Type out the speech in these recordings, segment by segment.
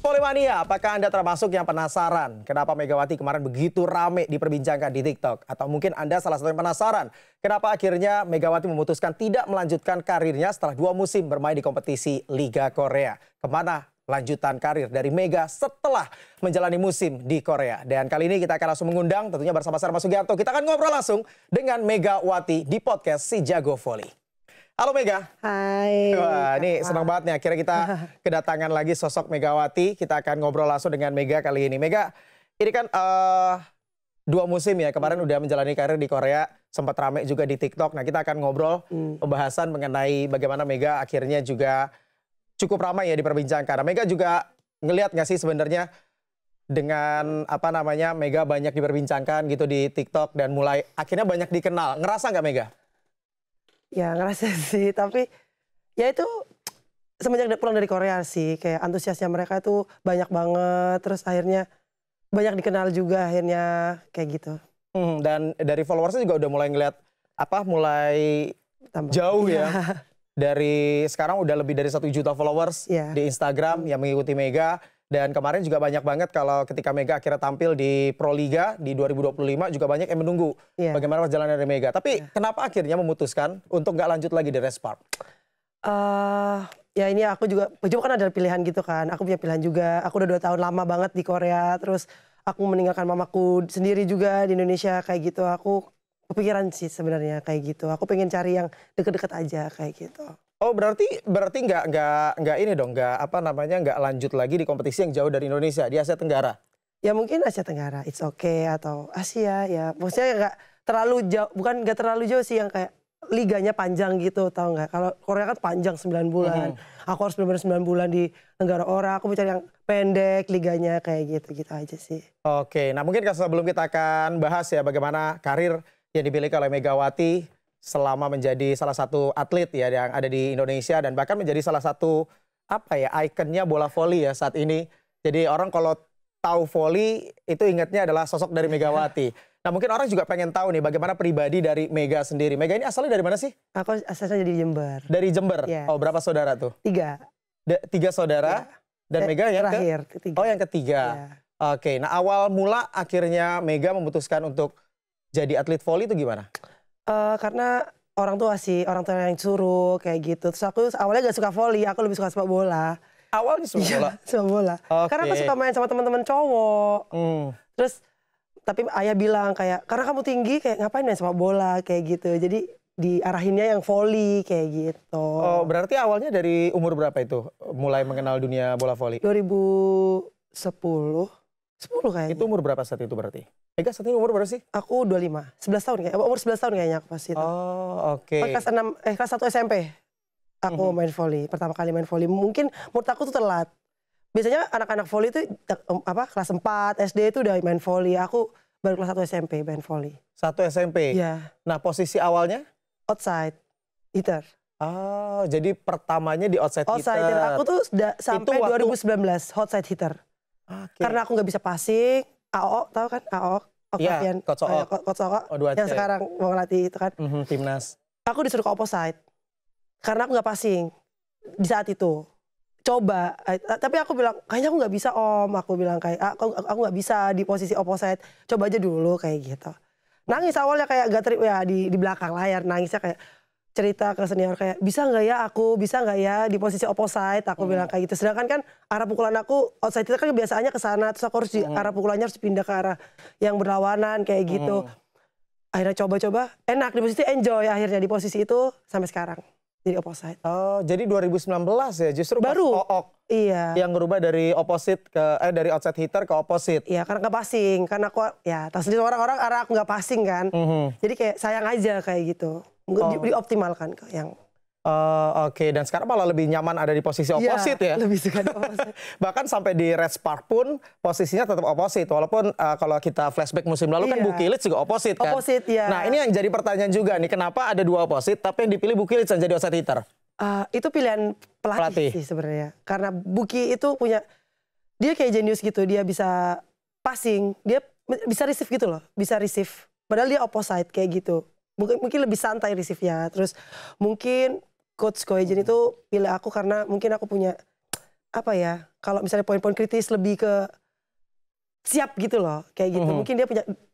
Volley-mania, apakah Anda termasuk yang penasaran kenapa Megawati kemarin begitu rame diperbincangkan di TikTok? Atau mungkin Anda salah satu yang penasaran kenapa akhirnya Megawati memutuskan tidak melanjutkan karirnya setelah 2 musim bermain di kompetisi Liga Korea? Kemana lanjutan karir dari Mega setelah menjalani musim di Korea? Dan kali ini kita akan langsung mengundang tentunya bersama Sarma Sugiarto. Kita akan ngobrol langsung dengan Megawati di podcast Si Jago Volley. Halo Mega. Hai. Wah, ini senang banget nih akhirnya kita kedatangan lagi sosok Megawati. Kita akan ngobrol langsung dengan Mega kali ini. Mega, ini kan 2 musim ya, kemarin udah menjalani karir di Korea, sempat rame juga di TikTok. Nah, kita akan ngobrol pembahasan mengenai bagaimana Mega akhirnya juga cukup ramai ya diperbincangkan. Nah, Mega juga ngelihat nggak sih sebenarnya dengan Mega banyak diperbincangkan gitu di TikTok dan mulai akhirnya banyak dikenal. Ngerasa nggak Mega? Ya ngerasa sih, tapi ya itu semenjak pulang dari Korea sih, kayak antusiasnya mereka tuh banyak banget, terus akhirnya banyak dikenal juga akhirnya kayak gitu. Dan dari followersnya juga udah mulai ngeliat mulai Tambah. jauh ya. Dari sekarang udah lebih dari 1 juta followers di Instagram yang mengikuti Mega. Dan kemarin juga banyak banget kalau ketika Mega akhirnya tampil di Pro Liga di 2025 juga banyak yang menunggu bagaimana perjalanan dari Mega. Tapi kenapa akhirnya memutuskan untuk nggak lanjut lagi di Respark? Ya ini aku juga kan ada pilihan gitu kan. Aku punya pilihan juga. Aku udah 2 tahun lama banget di Korea. Terus aku meninggalkan mamaku sendiri juga di Indonesia kayak gitu. Aku kepikiran sih sebenarnya kayak gitu. Aku pengen cari yang deket-deket aja kayak gitu. Oh berarti nggak ini dong, nggak lanjut lagi di kompetisi yang jauh dari Indonesia di Asia Tenggara? Ya mungkin Asia Tenggara, it's okay, atau Asia ya. Maksudnya nggak terlalu jauh, bukan nggak terlalu jauh sih yang kayak liganya panjang gitu, tau nggak? Kalau Korea kan panjang 9 bulan, aku harus benar-benar 9 bulan di negara orang. Aku mau cari yang pendek liganya kayak gitu aja sih. Oke, nah mungkin sebelum kita akan bahas ya bagaimana karir yang dimiliki oleh Megawati selama menjadi salah satu atlet ya yang ada di Indonesia dan bahkan menjadi salah satu ikonnya bola voli ya saat ini. Jadi orang kalau tahu voli itu ingatnya adalah sosok dari Megawati. Nah mungkin orang juga pengen tahu nih bagaimana pribadi dari Mega sendiri. Mega ini asalnya dari mana sih? Aku asalnya dari Jember. Dari Jember? Yes. Oh berapa saudara tuh? 3. 3 saudara? Dan Mega yang terakhir, ketiga. Oh yang ketiga. Oke, nah awal mula akhirnya Mega memutuskan untuk jadi atlet voli itu gimana? Karena orang tua yang suruh kayak gitu. Terus aku awalnya gak suka voli, aku lebih suka sepak bola. Awalnya sepak bola? Sepak bola. Karena aku suka main sama teman-teman cowok. Terus tapi ayah bilang kayak, karena kamu tinggi kayak ngapain main sepak bola kayak gitu. Jadi diarahinnya yang voli kayak gitu. Oh berarti awalnya dari umur berapa itu mulai mengenal dunia bola voli? 2010 kayaknya. Itu umur berapa saat itu berarti? Mega saat ini umur berapa sih? Aku 25, 11 tahun kayaknya. Umur 11 tahun kayaknya aku pas itu. Oh oke. Kelas 1 SMP aku main voli. Pertama kali main voli. Mungkin menurut aku tuh telat. Biasanya anak-anak voli itu kelas 4 SD itu udah main voli. Aku baru kelas 1 SMP main voli. 1 SMP? Iya. Nah posisi awalnya? Outside hitter. Oh jadi pertamanya di outside hitter. Outside hitter. Aku tuh sampai 2019 outside hitter. Karena aku nggak bisa passing. AO, tahu kan AO? Iya, Coach OO. Yang sekarang mau ngelatih itu kan. Timnas. Aku disuruh ke opposite. Karena aku nggak passing di saat itu. Coba, tapi aku bilang kayaknya aku nggak bisa om. Aku bilang kayak aku nggak bisa di posisi opposite. Coba aja dulu kayak gitu. Nangis awalnya kayak gak terima ya di belakang layar. Nangisnya kayak cerita ke senior kayak bisa nggak ya aku, bisa nggak ya di posisi opposite. Aku bilang kayak gitu. Sedangkan kan arah pukulan aku outside itu kan biasanya ke sana. Terus aku harus arah pukulannya harus pindah ke arah yang berlawanan kayak gitu. Akhirnya coba-coba enak di posisi, enjoy akhirnya di posisi itu sampai sekarang. Jadi opposite. Oh, jadi 2019 ya justru baru pas OOK. Iya. Yang ngerubah dari opposite dari outside hitter ke opposite. Iya, karena nggak passing. Karena aku ya tahu sendiri orang-orang arah aku nggak passing kan. Jadi kayak sayang aja kayak gitu. Dioptimalkan ke yang. Oke. Dan sekarang malah lebih nyaman ada di posisi opposite ya. Lebih suka di opposite. Bahkan sampai di Respark pun posisinya tetap opposite. Walaupun kalau kita flashback musim lalu kan Bukilic juga opposite kan. Opposite ya. Nah ini yang jadi pertanyaan juga nih. Kenapa ada 2 opposite tapi yang dipilih Bukilic yang jadi outside hitter? Itu pilihan pelatih sih sebenarnya. Karena Buki itu dia kayak jenius gitu. Dia bisa passing, dia bisa receive gitu loh. Bisa receive. Padahal dia opposite kayak gitu. Mungkin lebih santai receive-nya. Terus mungkin Coach Koejen itu pilih aku karena mungkin aku punya apa ya, kalau misalnya poin-poin kritis lebih ke siap gitu loh, kayak gitu. Mungkin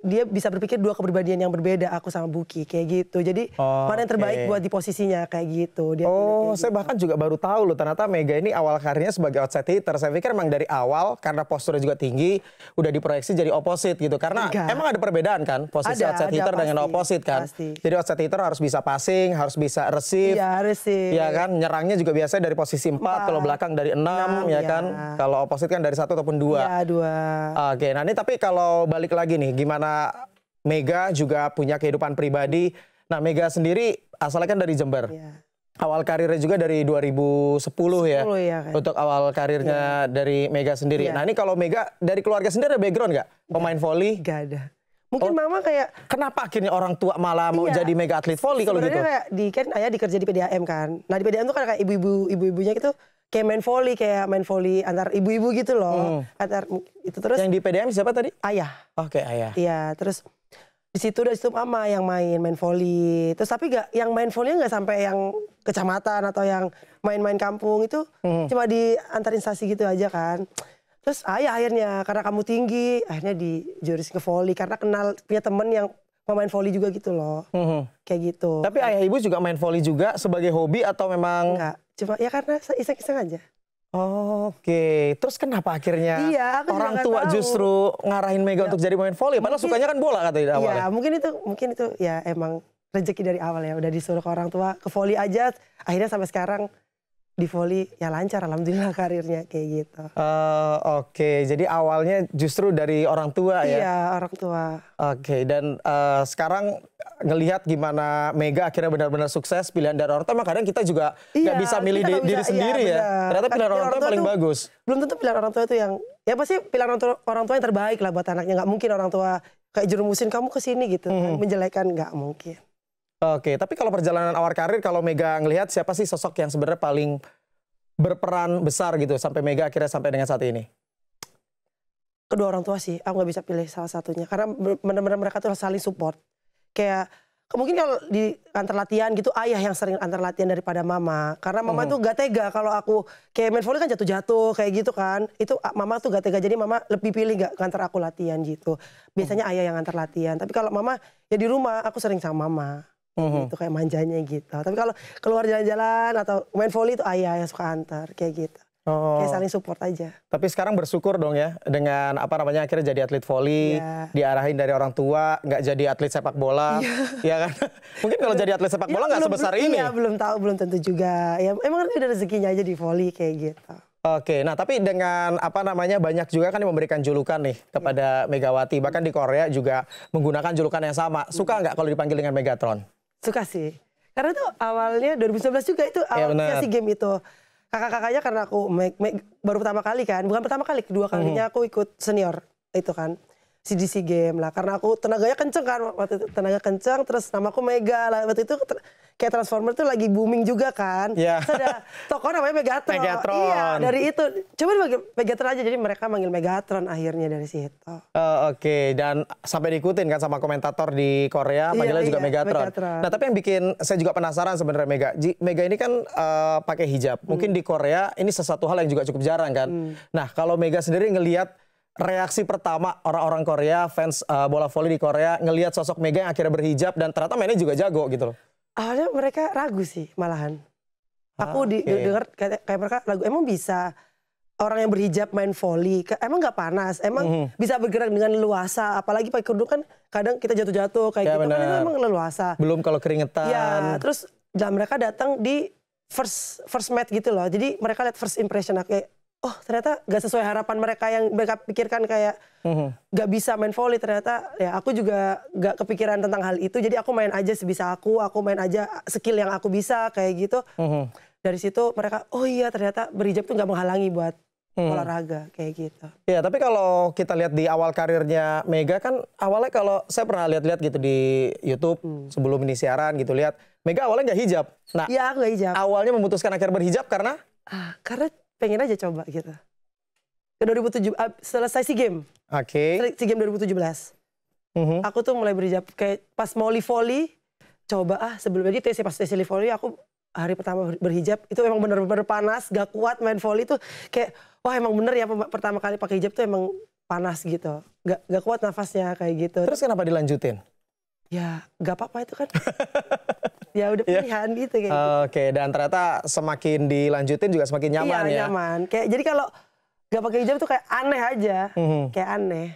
dia bisa berpikir dua kepribadian yang berbeda, aku sama Buki kayak gitu. Jadi mana yang terbaik buat di posisinya kayak gitu. Dia kayak saya gitu. bahkan juga baru tahu loh ternyata Mega ini awal karirnya sebagai outside hitter. Saya pikir emang dari awal karena posturnya juga tinggi udah diproyeksi jadi opposite gitu. Karena emang ada perbedaan kan posisi outside hitter dengan opposite kan. Pasti. Jadi outside hitter harus bisa passing, harus bisa receive. Iya, receive. Ya kan, nyerangnya juga biasanya dari posisi 4, kalau belakang dari 6 ya kan. Kalau opposite kan dari 1 ataupun 2. Iya, 2. Oke, nah ini tapi kalau balik lagi nih, gimana Mega juga punya kehidupan pribadi. Nah, Mega sendiri asalnya kan dari Jember. Iya. Awal karirnya juga dari 2010 ya. 10 ya kan. Untuk awal karirnya dari Mega sendiri. Iya. Nah, ini kalau Mega dari keluarga sendiri ada background nggak? Pemain volley? Gak ada. Mungkin mama kayak Kenapa akhirnya orang tua malah mau jadi mega atlet volley kalau gitu? sebenarnya kayak kan ayah dikerja di PDAM kan. Nah, di PDAM tuh kan kayak ibu-ibunya gitu kayak main volley antar ibu-ibu gitu loh. Antar itu terus Yang di PDM siapa tadi? ayah. Oke, ayah. Iya, terus dari situ mama yang main volley. Terus tapi yang main volley nggak sampai yang kecamatan atau yang main-main kampung itu cuma di antar instansi gitu aja kan. Terus ayah akhirnya karena kamu tinggi akhirnya dijurusin ke volley karena punya temen yang pemain volley juga gitu loh. Kayak gitu. Tapi ayah ibu juga main volley juga sebagai hobi atau memang? Enggak, cuma ya karena iseng-iseng aja. Oke, terus kenapa akhirnya Iya, aku juga orang nggak tua tahu. justru ngarahin Mega untuk jadi pemain volley? Padahal sukanya kan bola katanya awalnya. Iya, mungkin itu ya emang rezeki dari awal ya. Udah disuruh ke orang tua ke volley aja, akhirnya sampai sekarang di volley ya lancar alhamdulillah karirnya kayak gitu. Oke, jadi awalnya justru dari orang tua ya? Iya, orang tua. Oke, dan sekarang ngelihat gimana Mega akhirnya benar-benar sukses pilihan dari orang tua. Emang kadang kita juga nggak bisa milih diri sendiri ya. Ternyata pilihan orang tua yang paling bagus. Belum tentu pilihan orang tua itu yang ya pasti pilihan orang tua yang terbaik lah buat anaknya. Nggak mungkin orang tua kayak jerumusin kamu ke sini gitu kan, menjelekan nggak mungkin. Oke, tapi kalau perjalanan awal karir, kalau Mega ngelihat siapa sih sosok yang sebenarnya paling berperan besar gitu sampai Mega akhirnya sampai dengan saat ini? Kedua orang tua sih, aku nggak bisa pilih salah satunya karena benar-benar mereka tuh saling support. Kayak mungkin kalau di antar latihan gitu ayah yang sering antar latihan daripada mama, karena mama tuh gak tega kalau aku kayak main volley kan jatuh-jatuh kayak gitu kan, itu mama tuh gak tega jadi mama lebih pilih gak ngantar aku latihan gitu. Biasanya ayah yang antar latihan, tapi kalau mama ya di rumah aku sering sama mama. Gitu kayak manjanya gitu. Tapi kalau keluar jalan-jalan atau main volley itu ayah yang suka antar kayak gitu. Kayak saling support aja. Tapi sekarang bersyukur dong ya dengan akhirnya jadi atlet volley, diarahin dari orang tua, nggak jadi atlet sepak bola, ya kan? Mungkin kalau jadi atlet sepak bola nggak sebesar ini. Iya, belum tahu, belum tentu juga. Ya emang ada rezekinya aja di volley kayak gitu. Oke, nah tapi dengan banyak juga kan yang memberikan julukan nih kepada Megawati, bahkan di Korea juga menggunakan julukan yang sama. Suka nggak kalau dipanggil dengan Megatron? Suka sih. Karena itu awalnya 2019 juga itu awalnya SEA Games itu. Kakak-kakaknya karena aku baru pertama kali kan, bukan pertama kali, kedua kalinya aku ikut senior itu kan. CDC Game lah, karena aku tenaganya kenceng kan, waktu itu tenaga kenceng, terus nama aku Mega lah, waktu itu kayak Transformer tuh lagi booming juga kan. Terus ada tokoh namanya Megatron. Iya, dari itu. Coba dipanggil Megatron aja, jadi mereka manggil Megatron akhirnya dari situ. Oke, dan sampai diikutin kan sama komentator di Korea, panggilnya juga Megatron. Nah tapi yang bikin saya juga penasaran sebenarnya Mega ini kan pakai hijab. Mungkin di Korea ini sesuatu hal yang juga cukup jarang kan. Nah kalau Mega sendiri ngelihat reaksi pertama orang-orang Korea, fans bola voli di Korea ngelihat sosok Mega yang akhirnya berhijab dan ternyata mainnya juga jago gitu loh. Awalnya mereka ragu sih malahan. Aku dengar kayak mereka ragu, emang bisa orang yang berhijab main voli, emang nggak panas, emang bisa bergerak dengan leluasa, apalagi pakai kerudung kan kadang kita jatuh-jatuh kayak gitu kan itu emang leluasa. Belum kalau keringetan. Ya, terus dan mereka datang di first match gitu loh, jadi mereka lihat first impression kayak oh ternyata gak sesuai harapan mereka yang mereka pikirkan kayak gak bisa main volley, ternyata ya aku juga gak kepikiran tentang hal itu, jadi aku main aja sebisa aku main aja skill yang aku bisa kayak gitu. Dari situ mereka oh iya ternyata berhijab tuh gak menghalangi buat olahraga kayak gitu. Ya tapi kalau kita lihat di awal karirnya Mega kan awalnya kalau saya pernah lihat-lihat gitu di YouTube sebelum ini siaran gitu lihat Mega awalnya gak hijab. Nah iya aku gak hijab. Awalnya memutuskan akhirnya berhijab karena? Karena pengen aja coba gitu. Ke 2007 selesai SEA Games. SEA Games 2017. Aku tuh mulai berhijab kayak pas mau volley coba sebelum jadi pas tes volley aku hari pertama berhijab itu emang bener-bener panas, gak kuat main volley tuh kayak wah emang bener ya pertama kali pakai hijab tuh emang panas gitu. Gak kuat nafasnya kayak gitu. Terus kenapa dilanjutin? Ya gak apa-apa itu kan. Ya udah pilihan gitu kayak gitu. Oke, dan ternyata semakin dilanjutin juga semakin nyaman ya? Iya nyaman. Kayak jadi kalau gak pakai hijab tuh kayak aneh aja. Kayak aneh.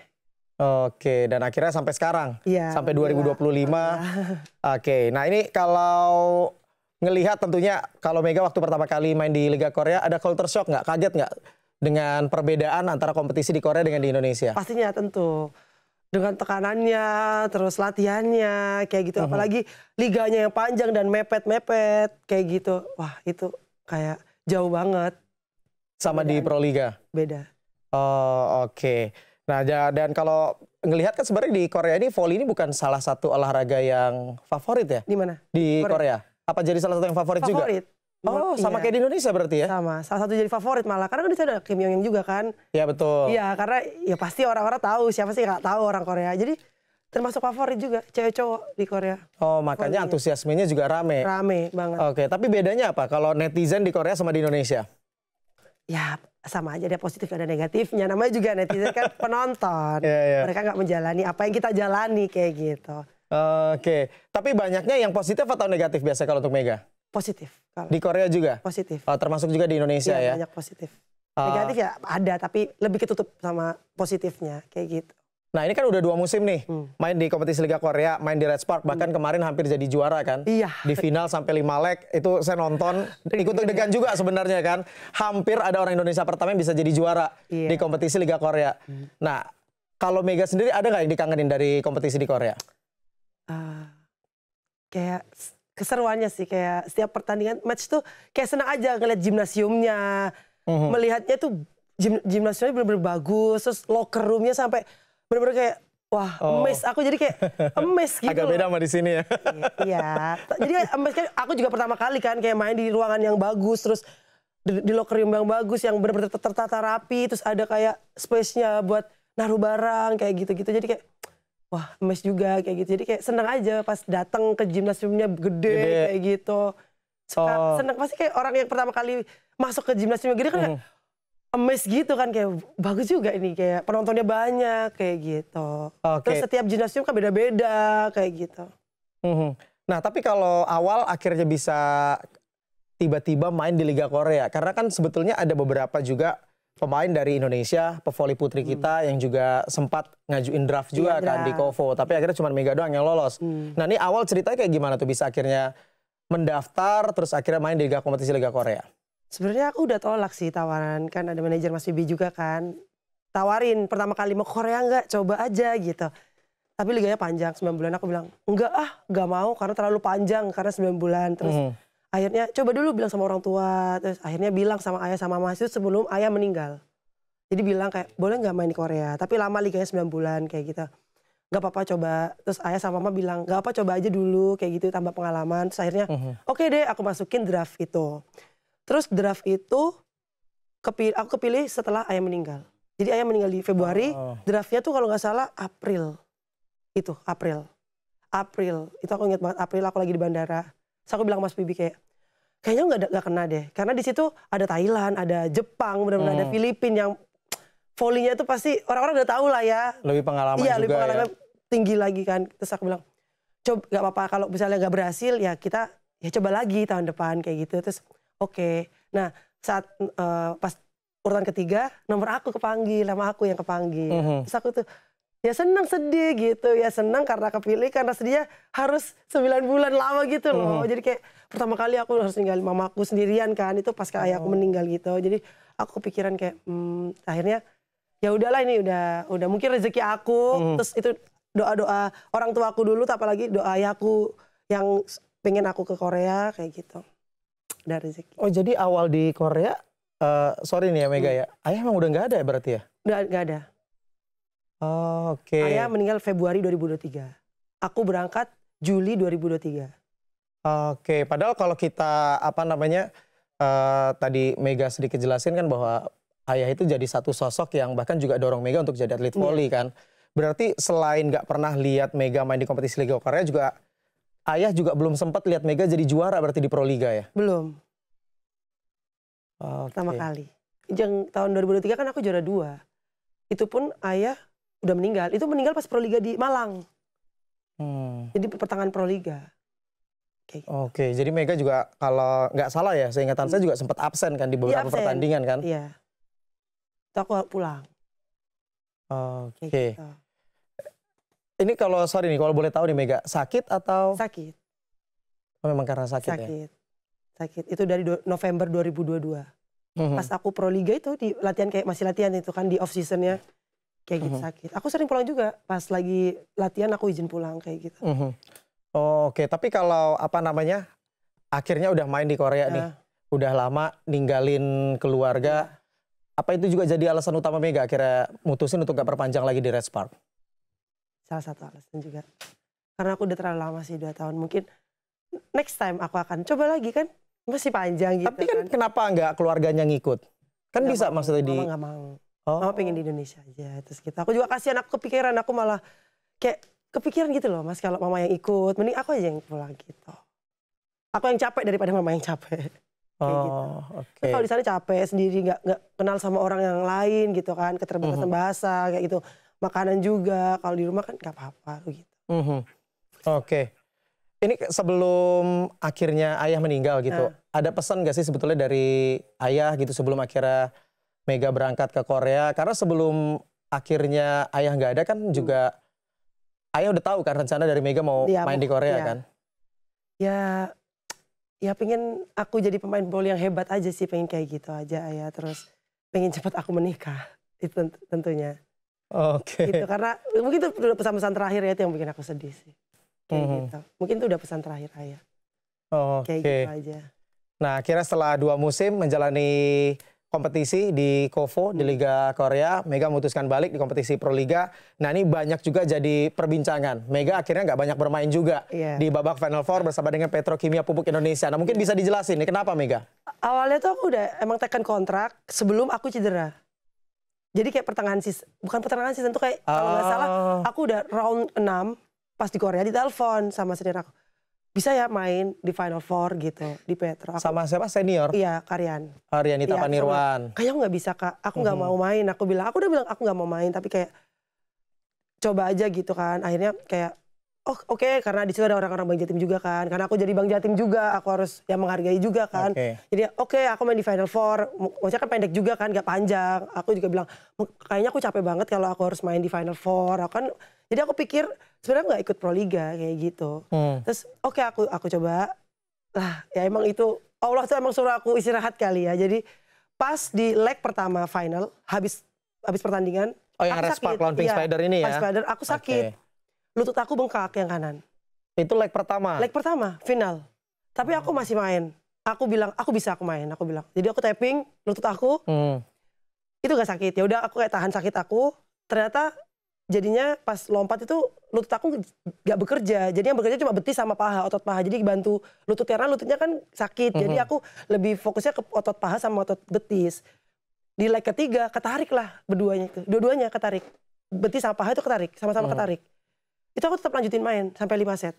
Oke, dan akhirnya sampai sekarang? Iya. Sampai 2025? Oke, nah ini kalau ngelihat tentunya kalau Mega waktu pertama kali main di Liga Korea ada culture shock nggak? Kaget nggak dengan perbedaan antara kompetisi di Korea dengan di Indonesia? Pastinya tentu. Dengan tekanannya, terus latihannya, kayak gitu. Apalagi liganya yang panjang dan mepet-mepet, kayak gitu. Wah itu kayak jauh banget. Sama di Pro Liga? Beda. Oh oke. Nah dan kalau ngelihat kan sebenarnya di Korea ini volley ini bukan salah satu olahraga yang favorit ya? Di mana? Di Korea. Apa jadi salah satu yang favorit juga? Oh, sama kayak di Indonesia berarti ya? Sama, salah satu jadi favorit malah. Karena kan di sana ada Kim Yong Yang juga kan. Iya betul. Iya, karena ya pasti orang-orang tahu, siapa sih nggak tahu orang Korea. Jadi termasuk favorit juga, cewek cowok di Korea. Oh, makanya antusiasmenya juga rame. Rame banget. Oke, tapi bedanya apa kalau netizen di Korea sama di Indonesia? Ya sama aja, ada positif ada negatifnya. Namanya juga netizen kan penonton. Mereka nggak menjalani apa yang kita jalani kayak gitu. Oke, tapi banyaknya yang positif atau negatif biasa kalau untuk Mega? Positif. Di Korea juga? Positif. Termasuk juga di Indonesia ya? Banyak positif. Negatif ya ada, tapi lebih ketutup sama positifnya kayak gitu. Nah ini kan udah 2 musim nih, main di kompetisi Liga Korea, main di Red Spark, bahkan kemarin hampir jadi juara kan? Iya. Di final sampai 5 leg, itu saya nonton, ikut deg-degan juga sebenarnya kan. Hampir ada orang Indonesia pertama yang bisa jadi juara di kompetisi Liga Korea. Nah, kalau Mega sendiri ada nggak yang dikangenin dari kompetisi di Korea? Kayak keseruannya sih, kayak setiap pertandingan match tuh kayak senang aja ngeliat gimnasiumnya, melihatnya tuh gimnasiumnya bener-bener bagus, terus locker roomnya sampai bener-bener kayak wah emes, aku jadi kayak emes gitu. Agak beda sama di sini ya. Iya, jadi emes kan aku juga pertama kali kan kayak main di ruangan yang bagus, terus di locker room yang bagus, yang bener-bener tertata rapi, terus ada kayak space-nya buat naruh barang kayak gitu-gitu, jadi kayak wah emes juga kayak gitu. Jadi kayak seneng aja pas datang ke gimnasiumnya gede kayak gitu. Seneng pasti kayak orang yang pertama kali masuk ke gimnasium gede kan kayak emes gitu kan, kayak bagus juga ini, kayak penontonnya banyak kayak gitu. Terus setiap gimnasium kan beda-beda kayak gitu. Nah tapi kalau awal akhirnya bisa tiba-tiba main di Liga Korea, karena kan sebetulnya ada beberapa juga pemain dari Indonesia, pevoli putri kita yang juga sempat ngajuin draft juga kan di Kovo, tapi akhirnya cuma Mega doang yang lolos. Nah ini awal ceritanya kayak gimana tuh bisa akhirnya mendaftar terus akhirnya main di kompetisi Liga Korea? Sebenarnya aku udah tolak sih tawaran, kan ada manajer Mas Bibi juga kan. Tawarin pertama kali mau ke Korea nggak, coba aja gitu. Tapi liganya panjang 9 bulan, aku bilang enggak nggak mau karena terlalu panjang, karena 9 bulan. Terus akhirnya coba dulu bilang sama orang tua, terus akhirnya bilang sama ayah sama mas itu sebelum ayah meninggal. Jadi bilang kayak boleh nggak main di Korea, tapi lama liganya 9 bulan kayak gitu. Nggak apa-apa coba. Terus ayah sama mama bilang nggak apa coba aja dulu kayak gitu, tambah pengalaman. Terus akhirnya oke deh aku masukin draft itu. Terus draft itu aku kepilih setelah ayah meninggal. Jadi ayah meninggal di Februari, draftnya tuh kalau nggak salah April. Itu April. Itu aku ingat banget, April aku lagi di bandara. Terus aku bilang Mas Bibi kayaknya nggak kena deh. Karena di situ ada Thailand, ada Jepang, benar-benar ada Filipina yang volley-nya itu pasti orang-orang udah tahu lah ya. Lebih pengalaman juga lebih pengalaman ya. Tinggi lagi kan. Terus aku bilang, coba nggak apa-apa kalau misalnya nggak berhasil ya kita ya coba lagi tahun depan kayak gitu. Terus oke. Nah saat pas urutan ketiga nomor aku kepanggil, nama aku yang kepanggil. Terus aku tuh ya senang sedih gitu, ya senang karena kepilih, karena sedihnya harus 9 bulan lama gitu loh. Jadi kayak pertama kali aku harus ninggalin mamaku sendirian kan, itu pas ayahku meninggal gitu. Jadi aku kepikiran kayak akhirnya ya udahlah ini udah mungkin rezeki aku. Terus itu doa-doa orang tua aku dulu, apalagi doa ayahku yang pengen aku ke Korea kayak gitu. Dari rezeki. Oh jadi awal di Korea, sorry nih ya Mega ya, ayah emang udah nggak ada ya berarti ya? Udah nggak ada. Oke. Ayah meninggal Februari 2023. Aku berangkat Juli 2023. Oke, padahal kalau kita tadi Mega sedikit jelasin kan bahwa ayah itu jadi satu sosok yang bahkan juga dorong Mega untuk jadi atlet voli kan. Berarti selain nggak pernah lihat Mega main di kompetisi Liga Korea juga ayah juga belum sempat lihat Mega jadi juara berarti di Proliga ya? Belum. Pertama Oke. kali. Yang tahun 2023 kan aku juara 2. Itu pun ayah udah meninggal. Itu meninggal pas Proliga di Malang. Jadi pertengahan Proliga. Kayak gitu. Oke, jadi Mega juga kalau nggak salah ya, seingatan saya juga sempat absen kan di beberapa absen. pertandingan kan? Iya. Itu aku pulang. Oke. Kayak gitu. Ini kalau sorry nih, kalau boleh tahu nih Mega, sakit atau Sakit. oh, memang karena sakit ya? Sakit. Sakit. Itu dari November 2022. Pas aku Proliga itu di latihan kayak masih latihan itu kan di off seasonnya kayak gitu sakit. Aku sering pulang juga pas lagi latihan aku izin pulang kayak gitu. Oke, tapi kalau apa namanya akhirnya udah main di Korea nih, udah lama ninggalin keluarga, apa itu juga jadi alasan utama Mega akhirnya mutusin untuk gak perpanjang lagi di Red Spark? Salah satu alasan juga. Karena aku udah terlalu lama sih 2 tahun. Mungkin next time aku akan coba lagi kan. Masih panjang gitu. Tapi kan kenapa nggak keluarganya ngikut? Kan Nggak bisa mau, maksudnya di... Mama nggak mau. Oh. Mama pengen di Indonesia aja. Terus gitu. Aku juga kasihan, aku kepikiran. Aku malah kayak kepikiran gitu loh Mas. Kalau mama yang ikut, mending aku aja yang pulang gitu. Aku yang capek daripada mama yang capek. Kayak gitu. Oke. Kalau di sana capek sendiri, nggak kenal sama orang yang lain gitu kan. Keterbatasan bahasa kayak gitu. Makanan juga. Kalau di rumah kan nggak apa-apa gitu. Oke. Ini sebelum akhirnya ayah meninggal gitu, ada pesan gak sih sebetulnya dari ayah gitu sebelum akhirnya Mega berangkat ke Korea? Karena sebelum akhirnya ayah nggak ada kan juga ayah udah tahu kan rencana dari Mega mau main di Korea kan? Ya pengen aku jadi pemain bola yang hebat aja sih, pengen kayak gitu aja ayah. Terus pengen cepat aku menikah, itu tentunya. Oke. Gitu, karena mungkin itu udah pesan-pesan terakhir ya itu yang bikin aku sedih sih. Kayak gitu. Mungkin itu udah pesan terakhir ayah. Kayak gitu aja. Nah akhirnya setelah 2 musim menjalani kompetisi di KOFO di Liga Korea, Mega memutuskan balik di kompetisi Proliga. Nah ini banyak juga jadi perbincangan. Mega akhirnya nggak banyak bermain juga di babak Final Four bersama dengan Petrokimia Pupuk Indonesia. Nah mungkin bisa dijelasin nih kenapa Mega? Awalnya tuh aku udah emang tekan kontrak sebelum aku cedera. Jadi kayak bukan pertengahan season tuh kayak kalau nggak salah aku udah round 6 pas di Korea ditelepon sama senior aku. Bisa ya main di Final Four gitu di Petro. Sama siapa senior? Iya, Karyan. Aryanita Panirwan. Kayaknya aku nggak bisa Kak, aku nggak mau main. Aku udah bilang aku nggak mau main, tapi kayak coba aja gitu kan. Akhirnya kayak oke, karena di situ ada orang-orang Bang Jatim juga kan. Karena aku jadi Bang Jatim juga, aku harus yang menghargai juga kan. Jadi oke, aku main di Final Four. Maksudnya kan pendek juga kan, nggak panjang. Aku juga bilang kayaknya aku capek banget kalau aku harus main di Final Four. Jadi aku pikir sebenarnya nggak ikut Proliga kayak gitu. Terus oke, aku coba. Lah ya emang itu Allah tuh emang suruh aku istirahat kali ya. Jadi pas di leg pertama final habis pertandingan. Oh yang Red Spark lawan Pink Spider ini ya? Pink Spider aku sakit. Lutut aku bengkak yang kanan. Itu leg pertama? Leg pertama, final. Tapi aku masih main. Aku bilang aku bisa aku main. Aku bilang. Jadi aku tapping lutut aku. Itu gak sakit. Ya udah aku kayak tahan sakit aku. Ternyata jadinya pas lompat itu lutut aku gak bekerja. Jadi yang bekerja cuma betis sama paha, otot paha. Jadi bantu lutut karena lututnya kan sakit. Jadi aku lebih fokusnya ke otot paha sama otot betis. Di leg ketiga ketarik lah berduanya itu. Dua-duanya ketarik. Betis sama paha itu ketarik, sama-sama ketarik. Itu aku tetap lanjutin main sampai 5 set.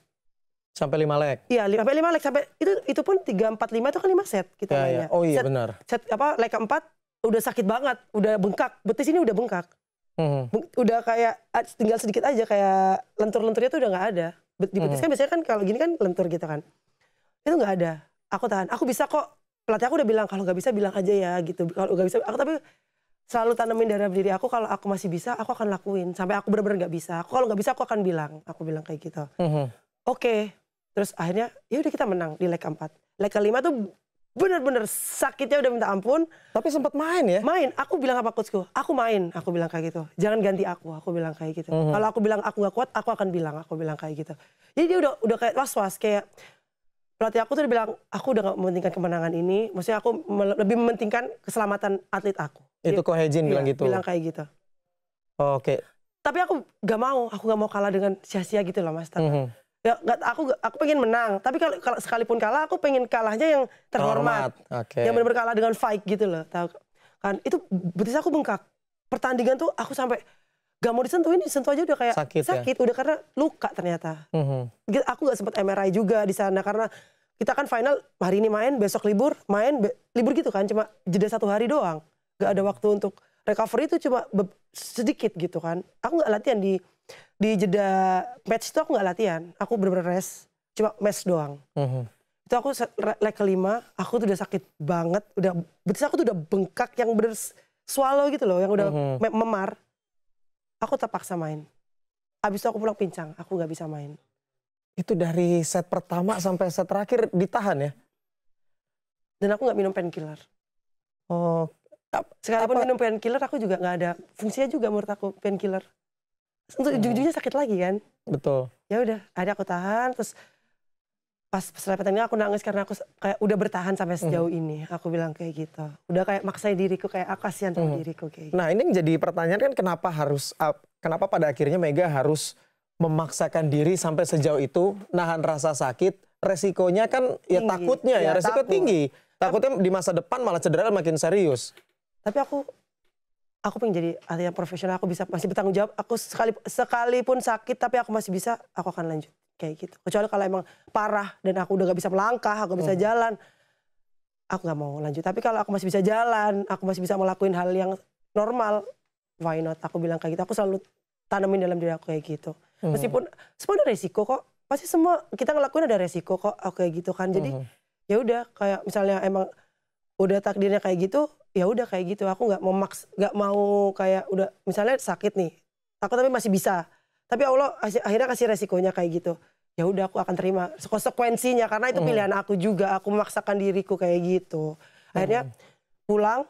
Sampai 5 leg? Iya, sampai 5 leg. Sampai itu pun 3, 4, 5 itu kan 5 set kita mainnya. Oh iya benar. Set leg keempat udah sakit banget, udah bengkak. Betis ini udah bengkak. Udah kayak tinggal sedikit aja kayak lentur-lenturnya tuh udah nggak ada. Di betis kan biasanya kan kalau gini kan lentur gitu kan. Itu nggak ada. Aku tahan. Aku bisa kok. Pelatih aku udah bilang kalau nggak bisa bilang aja ya gitu. Kalau nggak bisa, aku tapi selalu tanemin dalam diri aku kalau aku masih bisa aku akan lakuin sampai aku benar-benar nggak bisa. Kalau nggak bisa aku akan bilang. Aku bilang kayak gitu. Oke. Terus akhirnya ya udah kita menang di leg keempat. Leg kelima tuh bener-bener sakitnya udah minta ampun. Tapi sempat main ya? Main. Aku bilang apa coachku, aku main. Aku bilang kayak gitu. Jangan ganti aku bilang kayak gitu. Kalau aku bilang aku gak kuat, aku akan bilang. Aku bilang kayak gitu. Jadi dia udah kayak was-was. Kayak pelatih aku tuh udah bilang, aku udah gak mementingkan kemenangan ini. Maksudnya aku lebih mementingkan keselamatan atlet aku. Itu Ko Hejin bilang gitu? Bilang kayak gitu. Oke. Tapi aku gak mau. Aku gak mau kalah dengan sia-sia gitu loh Mas. Ya, aku pengen menang, tapi kalau sekalipun kalah, aku pengen kalahnya yang terhormat, yang benar-benar kalah dengan fight gitu loh, tahu kan? Itu betis aku bengkak. Pertandingan tuh aku sampai gak mau disentuh aja udah kayak sakit udah karena luka ternyata. Aku gak sempet MRI juga di sana karena kita kan final hari ini main, besok libur, libur gitu kan, cuma jeda 1 hari doang. Gak ada waktu untuk recovery, itu cuma sedikit gitu kan. Aku gak latihan di jeda match itu, aku gak latihan. Aku bener-bener rest, cuma match doang. Itu aku leg kelima, aku tuh udah sakit banget, betis aku tuh udah bengkak yang bener swallow gitu loh, yang udah memar. Aku terpaksa main. Abis itu aku pulang pincang, aku gak bisa main. Itu dari set pertama sampai set terakhir ditahan ya? Dan aku gak minum painkiller. Oh, sekalipun minum painkiller aku juga gak ada fungsinya juga menurut aku painkiller. Untuk ujung-ujungnya sakit lagi kan? Betul. Ya udah, akhirnya aku tahan, terus pas pertandingan aku nangis karena aku kayak udah bertahan sampai sejauh ini. Aku bilang kayak gitu. Udah kayak maksain diriku, kayak aku kasihan sama diriku kayak gitu. Nah, ini jadi pertanyaan kan, kenapa pada akhirnya Mega harus memaksakan diri sampai sejauh itu, nahan rasa sakit, resikonya kan ya tinggi. Takutnya ya resiko tinggi. Takutnya di masa depan malah cedera makin serius. Tapi aku pengen jadi atlet yang profesional, aku masih bertanggung jawab. Aku sekalipun sakit tapi aku masih bisa, aku akan lanjut. Kayak gitu. Kecuali kalau emang parah dan aku udah gak bisa melangkah, aku gak bisa jalan, aku gak mau lanjut. Tapi kalau aku masih bisa jalan, aku masih bisa ngelakuin hal yang normal, why not? Aku bilang kayak gitu. Aku selalu tanamin dalam diri aku kayak gitu. Meskipun semua ada resiko kok. Pasti semua kita ngelakuin ada resiko kok. Aku kayak gitu kan. Jadi ya udah, kayak misalnya emang udah takdirnya kayak gitu, ya udah kayak gitu. Aku nggak mau kayak udah misalnya sakit nih, aku tapi masih bisa. Tapi Allah akhirnya kasih resikonya kayak gitu. Ya udah, aku akan terima konsekuensinya karena itu pilihan aku juga. Aku memaksakan diriku kayak gitu. Akhirnya pulang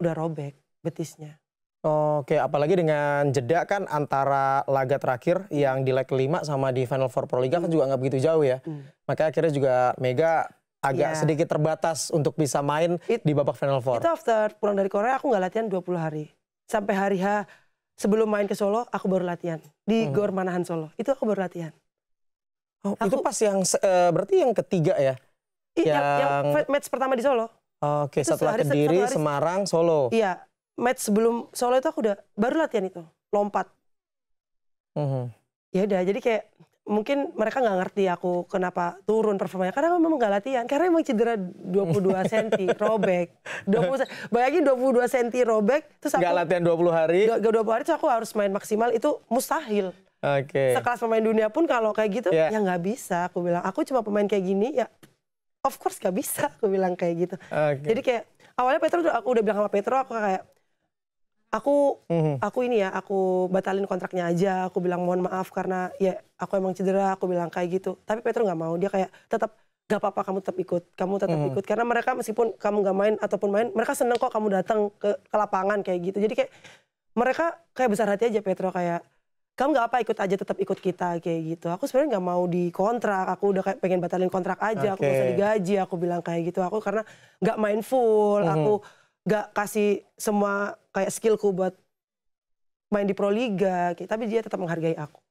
udah robek betisnya. Oke, apalagi dengan jeda kan antara laga terakhir yang di leg kelima sama di Final Four Pro Liga kan juga nggak begitu jauh ya. Makanya akhirnya juga Mega agak sedikit terbatas untuk bisa main di babak Final Four. Itu after pulang dari Korea aku nggak latihan 20 hari. Sampai hari H sebelum main ke Solo aku baru latihan. Di Gor Manahan Solo, itu aku baru latihan. Oh, itu pas yang berarti yang ketiga ya? Yang match pertama di Solo. Oke, setelah Kediri, Semarang, Solo. Iya, match sebelum Solo itu aku baru latihan itu, lompat. Ya udah, jadi kayak mungkin mereka nggak ngerti aku kenapa turun performanya, karena memang nggak latihan, karena emang cedera 22 cm robek. Bayangin 22 cm robek, terus aku nggak latihan 20 hari. 20 hari terus aku harus main maksimal, itu mustahil. Sekelas pemain dunia pun kalau kayak gitu ya nggak bisa. Aku bilang aku cuma pemain kayak gini ya, of course nggak bisa. Aku bilang kayak gitu. Jadi kayak awalnya Petro, aku udah bilang sama Petro, aku kayak aku ini ya, aku batalin kontraknya aja. Aku bilang mohon maaf karena ya aku emang cedera, aku bilang kayak gitu. Tapi Petro nggak mau, dia kayak tetap gak apa-apa, kamu tetap ikut, karena mereka meskipun kamu nggak main ataupun main, mereka seneng kok kamu datang ke lapangan kayak gitu. Jadi kayak mereka kayak besar hati aja, Petro, kayak kamu nggak apa, ikut aja, tetap ikut kita kayak gitu. Aku sebenarnya nggak mau dikontrak, aku udah kayak pengen batalin kontrak aja, aku nggak usah digaji, aku bilang kayak gitu. Aku karena nggak main full, aku nggak kasih semua kayak skillku buat main di Pro Liga, tapi dia tetap menghargai aku.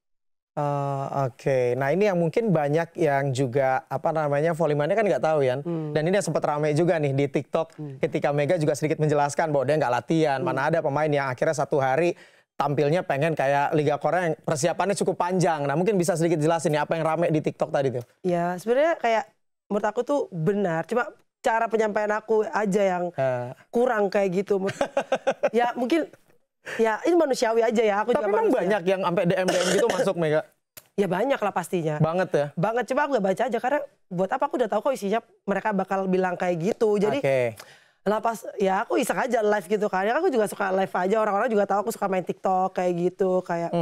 Nah ini yang mungkin banyak yang juga volleymannya kan nggak tahu ya. Dan ini yang sempat ramai juga nih di TikTok ketika Mega juga sedikit menjelaskan bahwa dia nggak latihan. Mana ada pemain yang akhirnya 1 hari tampilnya pengen kayak Liga Korea yang persiapannya cukup panjang. Nah mungkin bisa sedikit jelasin nih apa yang ramai di TikTok tadi tuh. Ya sebenarnya kayak menurut aku tuh benar, cuma cara penyampaian aku aja yang kurang kayak gitu. Ya mungkin ya ini manusiawi aja ya. Aku tapi juga memang banyak yang sampai DM gitu masuk, Mega. Ya banyak lah pastinya. Banget ya? Banget, coba aku gak baca aja karena buat apa, aku udah tahu kok isinya mereka bakal bilang kayak gitu. Jadi lah pas ya aku iseng aja live gitu kan. Ya aku juga suka live aja, orang-orang juga tahu aku suka main TikTok kayak gitu, kayak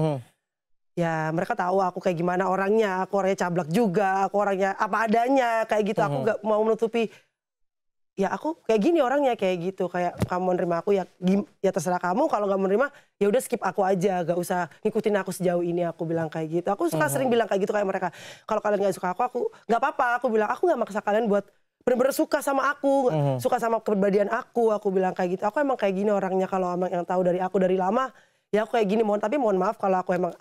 ya mereka tahu aku kayak gimana orangnya. Aku orangnya cablak juga, aku orangnya apa adanya kayak gitu. Aku gak mau menutupi, ya aku kayak gini orangnya kayak gitu. Kayak kamu menerima aku ya terserah kamu, kalau nggak menerima ya udah skip aku aja, gak usah ngikutin aku sejauh ini, aku bilang kayak gitu. Aku suka sering bilang kayak gitu kayak mereka, kalau kalian nggak suka aku nggak apa-apa. Aku bilang aku nggak maksa kalian buat bener-bener suka sama aku, suka sama kepribadian aku bilang kayak gitu. Aku emang kayak gini orangnya, kalau emang yang tahu dari aku dari lama ya aku kayak gini. Tapi mohon maaf kalau aku emang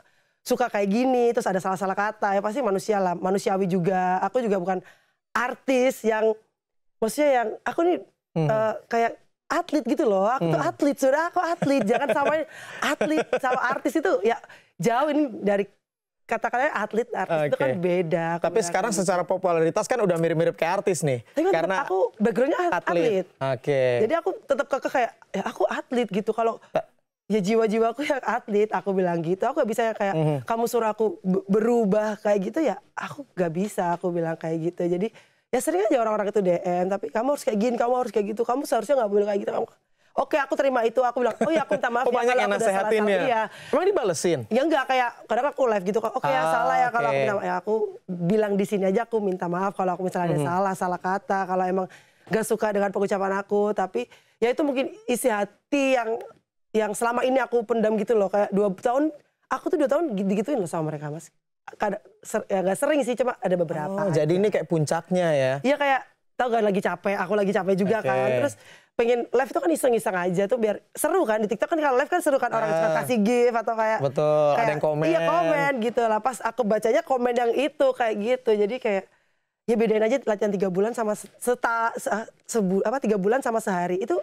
suka kayak gini terus ada salah-salah kata, ya pasti manusia lah, manusiawi juga. Aku juga bukan artis yang maksudnya yang aku nih kayak atlet gitu loh. Aku tuh atlet, sudah aku atlet. Jangan samain atlet sama artis itu ya jauh ini dari kata-katanya atlet, artis itu kan beda. Tapi sekarang secara popularitas kan udah mirip-mirip kayak artis nih. Tapi kan karena aku backgroundnya atlet. Jadi aku tetap kekeh kayak ya aku atlet gitu. Kalau ya jiwa-jiwa aku yang atlet, aku bilang gitu. Aku gak bisa kayak kamu suruh aku berubah kayak gitu ya. Aku gak bisa, aku bilang kayak gitu. Jadi ya sering aja orang-orang itu DM, tapi kamu harus kayak gini, kamu harus kayak gitu. Kamu seharusnya gak boleh kayak gitu. Oke, aku terima itu. Aku bilang, oh ya aku minta maaf. Banyak yang nasehatin ya? Iya. Emang dibalesin? Ya enggak, kayak kadang aku live gitu. Oke ya salah ya kalau aku minta maaf. Ya aku bilang di sini aja aku minta maaf kalau aku misalnya ada salah kata. Kalau emang gak suka dengan pengucapan aku. Tapi ya itu mungkin isi hati yang selama ini aku pendam gitu loh. Kayak 2 tahun, aku tuh 2 tahun digituin loh sama mereka, Mas. Ya gak sering sih, cuma ada beberapa. Jadi ini kayak puncaknya ya? Iya kayak, tau gak lagi capek, aku lagi capek juga kan. Terus pengen live itu kan iseng-iseng aja tuh biar seru kan. Di TikTok kan kalau live kan seru kan, orang suka kasih gift atau kayak. Betul, kayak, ada yang komen. Iya komen gitu lah, pas aku bacanya komen yang itu kayak gitu. Jadi kayak, ya bedain aja latihan 3 bulan sama 3 bulan sama sehari. Itu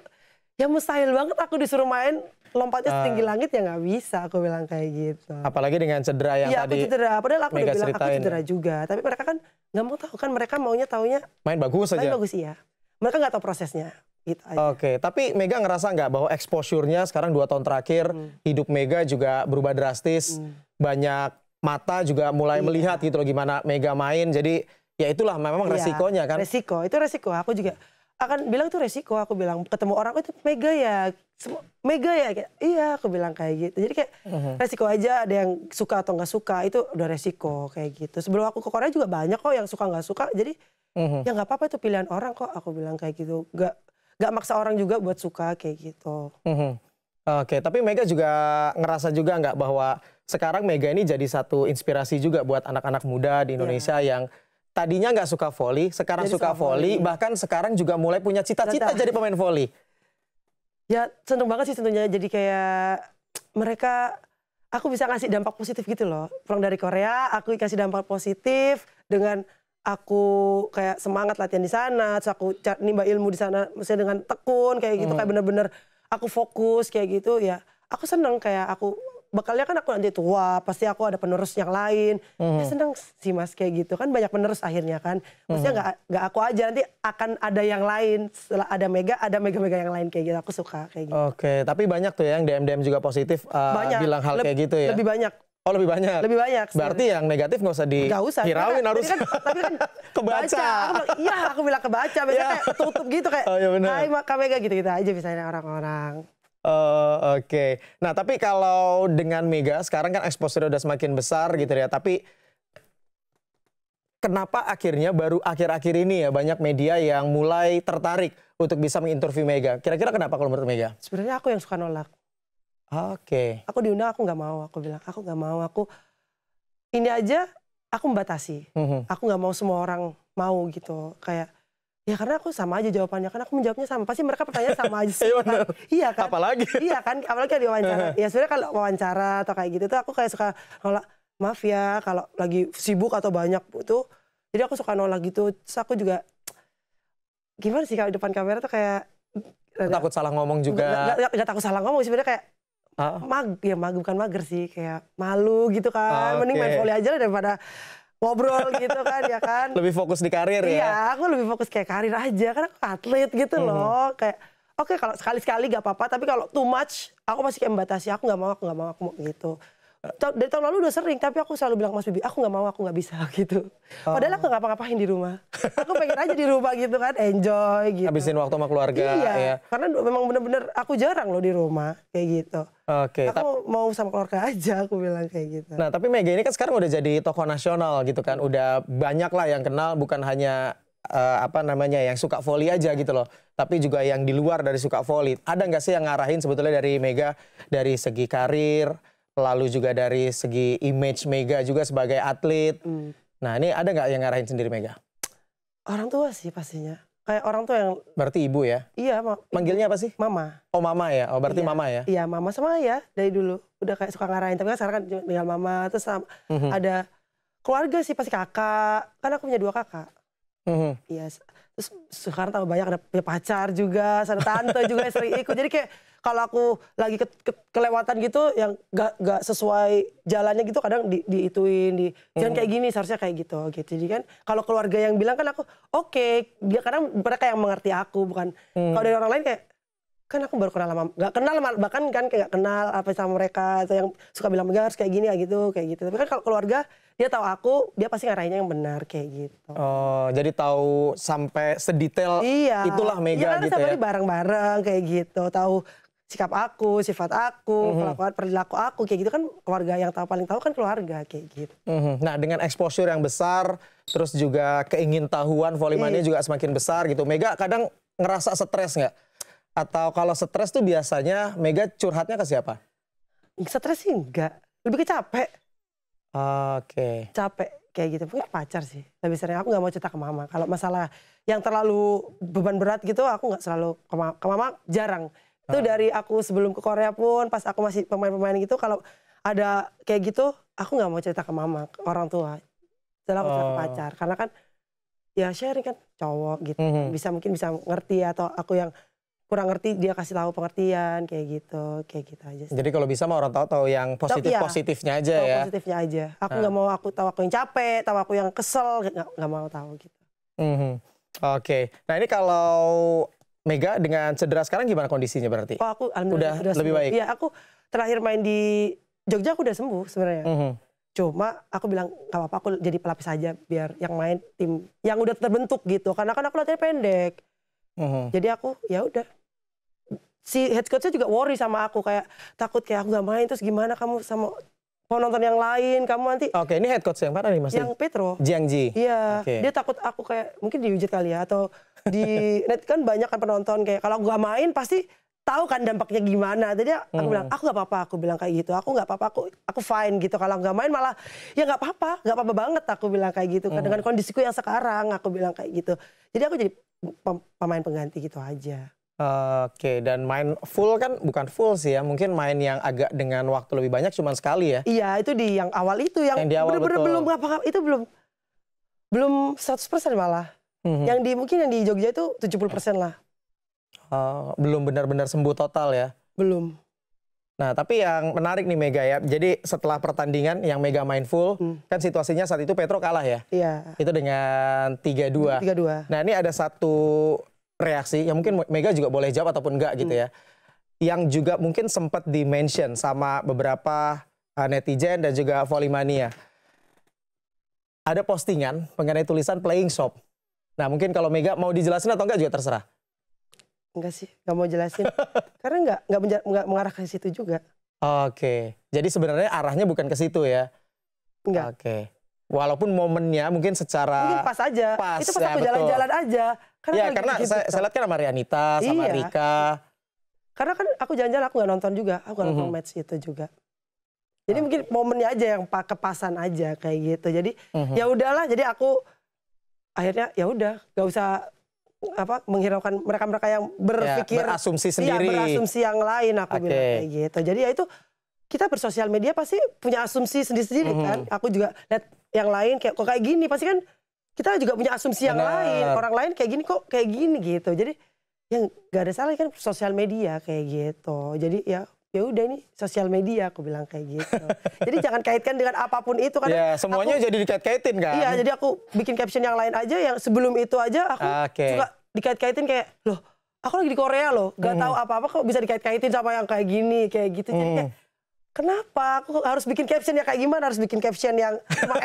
ya mustahil banget aku disuruh main lompatnya setinggi langit ya nggak bisa, aku bilang kayak gitu. Apalagi dengan cedera yang tadi. Iya aku cedera, padahal aku udah bilang aku ceritain. cedera juga. Tapi mereka kan nggak mau tahu kan, mereka maunya taunya main bagus aja. main bagus iya. Mereka nggak tahu prosesnya. Gitu aja. Oke, tapi Mega ngerasa nggak bahwa exposure-nya sekarang 2 tahun terakhir, hidup Mega juga berubah drastis. Banyak mata juga mulai melihat gitu loh gimana Mega main. Jadi ya itulah memang resikonya kan. Resiko, itu resiko. Aku juga akan bilang itu resiko. Aku bilang ketemu orang, oh itu Mega ya. Mega ya, kayak, iya aku bilang kayak gitu. Jadi kayak resiko aja, ada yang suka atau nggak suka, itu udah resiko kayak gitu. Sebelum aku ke Korea juga banyak kok yang suka nggak suka. Jadi ya nggak apa-apa itu pilihan orang kok, aku bilang kayak gitu. Nggak maksa orang juga buat suka kayak gitu. Oke, tapi Mega juga ngerasa juga nggak bahwa sekarang Mega ini jadi satu inspirasi juga buat anak-anak muda di Indonesia yang tadinya nggak suka voli, sekarang jadi suka voli, bahkan sekarang juga mulai punya cita-cita jadi pemain voli. Ya seneng banget sih tentunya, jadi kayak mereka, aku bisa ngasih dampak positif gitu loh. Pulang dari Korea, aku kasih dampak positif dengan aku kayak semangat latihan di sana, terus aku nimba ilmu di sana, maksudnya dengan tekun kayak gitu, kayak bener-bener aku fokus kayak gitu ya. Aku seneng kayak aku bekalnya kan aku nanti tua, pasti aku ada penerus yang lain. Ya seneng sih Mas kayak gitu kan, banyak penerus akhirnya kan. Maksudnya nggak aku aja, nanti akan ada yang lain. Setelah ada Mega yang lain kayak gitu. Aku suka kayak gitu. Oke, tapi banyak tuh ya yang DM juga positif bilang hal kayak gitu ya. Lebih banyak. Oh lebih banyak? Lebih banyak. Berarti yang negatif nggak usah dihirauin harus tapi kan kebaca. Iya aku bilang kebaca, biasanya kayak tutup gitu kayak, hai Kak Mega gitu-gitu aja misalnya orang-orang. Oke. Nah tapi kalau dengan Mega sekarang kan exposure udah semakin besar gitu ya. Tapi kenapa akhirnya baru akhir-akhir ini ya banyak media yang mulai tertarik untuk bisa menginterview Mega? Kira-kira kenapa kalau menurut Mega? Sebenarnya aku yang suka nolak. Oke. Aku diundang aku nggak mau. Aku bilang aku nggak mau. Aku ini aja aku membatasi. Aku nggak mau semua orang mau gitu. Kayak ya karena aku sama aja jawabannya, kan aku menjawabnya sama. Pasti mereka pertanyaan sama aja sih. Kan? Iya kan? Apalagi? Iya kan? Apalagi di wawancara. Ya sebenarnya kalau wawancara atau kayak gitu tuh aku kayak suka nolak. Maaf ya kalau lagi sibuk atau banyak tuh. Jadi aku suka nolak gitu. Terus aku juga gimana sih kalau di depan kamera tuh kayak takut salah ngomong juga. Gak takut salah ngomong sebenarnya kayak bukan mager sih, kayak malu gitu kan. Mending main volley aja lah daripada ngobrol gitu kan ya kan. Lebih fokus di karir ya? Iya, aku lebih fokus kayak karir aja, karena aku atlet gitu loh. Kayak oke, kalau sekali-sekali gak apa-apa, tapi kalau too much, aku masih kayak membatasi. Aku gak mau gitu. Dari tahun lalu udah sering, tapi aku selalu bilang Mas Bibi, aku gak mau, aku gak bisa gitu. Padahal aku gak ngapa-ngapain di rumah. Aku pengen aja di rumah gitu kan, enjoy gitu. Habisin waktu sama keluarga. Iya, ya. Karena memang bener-bener aku jarang loh di rumah kayak gitu. Oke. Aku mau sama keluarga aja, aku bilang kayak gitu. Nah tapi Mega ini kan sekarang udah jadi tokoh nasional gitu kan. Udah banyak lah yang kenal, bukan hanya yang suka voli aja gitu loh. Tapi juga yang di luar dari suka voli. Ada nggak sih yang ngarahin sebetulnya dari Mega dari segi karir, lalu juga dari segi image Mega juga sebagai atlet. Nah ini ada nggak yang ngarahin sendiri Mega? Orang tua sih pastinya. Kayak orang tua yang... Berarti ibu ya? Iya. Manggilnya apa sih? Mama. Oh mama ya? Oh berarti mama ya? Iya mama sama ayah dari dulu. Udah kayak suka ngarahin. Tapi kan sekarang kan tinggal mama. Terus ada keluarga sih pasti kakak. Kan aku punya 2 kakak. Iya. Terus sekarang tambah banyak ada punya pacar juga, ada tante juga yang sering ikut. Jadi kayak kalau aku lagi kelewatan gitu yang gak sesuai jalannya gitu kadang diituin, jangan kayak gini, seharusnya kayak gitu. Jadi kan kalau keluarga yang bilang kan aku oke, dia kadang mereka yang mengerti aku, bukan kalau dari orang lain kayak kan aku baru kenal lama, gak kenal bahkan kan kayak gak kenal apa sama mereka atau yang suka bilang harus kayak gini kayak gitu. Tapi kan kalau keluarga dia tahu aku, dia pasti ngarahinnya yang benar kayak gitu. Oh, jadi tahu sampai sedetail itulah Mega gitu ya. Iya, bareng-bareng kayak gitu, tahu sikap aku, sifat aku, kelakuan perilaku aku kayak gitu kan keluarga yang paling tahu kan keluarga kayak gitu. Nah, dengan exposure yang besar, terus juga keingintahuan volumenya juga semakin besar gitu. Mega kadang ngerasa stres nggak? Atau kalau stres tuh biasanya Mega curhatnya ke siapa? Stres sih enggak, lebih ke capek. Oke. Capek kayak gitu, mungkin pacar sih. Lebih sering aku nggak mau cerita ke mama. Kalau masalah yang terlalu beban berat gitu aku nggak selalu ke mama, jarang. Itu dari aku sebelum ke Korea pun pas aku masih pemain-pemain gitu kalau ada kayak gitu aku nggak mau cerita ke mama, ke orang tua. Setelah aku cerita ke pacar karena kan ya sharing kan cowok gitu. Mungkin bisa ngerti atau aku yang kurang ngerti dia kasih tahu pengertian kayak gitu aja sih. Jadi kalau bisa mah orang tahu yang positifnya aja ya. Positifnya aja. Aku nggak mau aku tahu aku yang capek, tahu aku yang kesel, nggak mau tahu gitu. Oke. Nah ini kalau Mega dengan cedera sekarang gimana kondisinya berarti? Oh aku alhamdulillah udah lebih baik. Iya aku terakhir main di Jogja aku udah sembuh sebenarnya. Cuma aku bilang nggak apa-apa aku jadi pelapis aja biar yang main tim yang udah terbentuk gitu. Karena kan aku latihan pendek. Jadi aku ya udah. Si head coach-nya juga worry sama aku kayak takut kayak aku nggak main terus gimana kamu sama penonton yang lain kamu nanti. Oke, ini head coach yang mana nih Mas? Yang Petro. Jiang Ji. Iya, dia takut aku kayak mungkin dihujat kali ya atau di net kan banyak kan penonton kayak kalau gak main pasti tahu kan dampaknya gimana. Jadi aku bilang aku nggak apa-apa, aku bilang kayak gitu. Aku nggak apa-apa, aku fine gitu. Kalau nggak main malah ya nggak apa-apa banget aku bilang kayak gitu. Dengan kondisiku yang sekarang aku bilang kayak gitu. Jadi aku jadi pemain pengganti gitu aja. Oke, dan main full kan bukan full sih ya, mungkin main yang agak dengan waktu lebih banyak cuma sekali ya. Iya, itu di yang awal itu yang bener-bener belum ngapa-ngapa, itu belum 100% malah. Yang mungkin yang di Jogja itu 70% lah. Belum benar-benar sembuh total ya? Belum. Nah, tapi yang menarik nih Mega ya, jadi setelah pertandingan yang Mega main full, kan situasinya saat itu Petro kalah ya? Iya. Itu dengan 3-2. 3-2. Nah, ini ada satu reaksi yang mungkin Mega juga boleh jawab ataupun enggak gitu ya. Yang juga mungkin sempat di-mention sama beberapa netizen dan juga Volley-mania. Ada postingan mengenai tulisan playing shop. Nah, mungkin kalau Mega mau dijelasin atau enggak juga terserah. Enggak sih, nggak mau jelasin. Karena nggak mengarah ke situ juga. Oke, jadi sebenarnya arahnya bukan ke situ ya? Enggak. Oke. Walaupun momennya mungkin secara... Mungkin pas aja. Pas, itu pas ya, aku jalan-jalan aja. Karena gitu, saya lihat kan sama Rianita, sama Rika. Karena kan aku jalan-jalan, aku nggak nonton juga. Aku nggak nonton match itu juga. Jadi mungkin momennya aja yang kepasan aja kayak gitu. Jadi ya udahlah. Jadi aku akhirnya ya udah, nggak usah menghiraukan mereka-mereka yang berpikir berasumsi sendiri. Iya, berasumsi yang lain aku bilang kayak gitu. Jadi ya itu kita bersosial media pasti punya asumsi sendiri-sendiri kan. Aku juga lihat yang lain kayak kok kayak gini, pasti kan kita juga punya asumsi yang lain. Orang lain kayak gini kok kayak gini gitu. Jadi yang nggak ada salah kan sosial media kayak gitu. Jadi ya udah ini sosial media aku bilang kayak gitu. Jadi jangan kaitkan dengan apapun itu kan. Ya, semuanya jadi dikait-kaitin kan. Iya, jadi aku bikin caption yang lain aja yang sebelum itu aja aku suka dikait-kaitin kayak loh, aku lagi di Korea loh, gak tahu apa-apa kok bisa dikait-kaitin sama yang kayak gini, kayak gitu. Jadi kayak kenapa aku harus bikin caption yang kayak gimana? Harus bikin caption yang cuma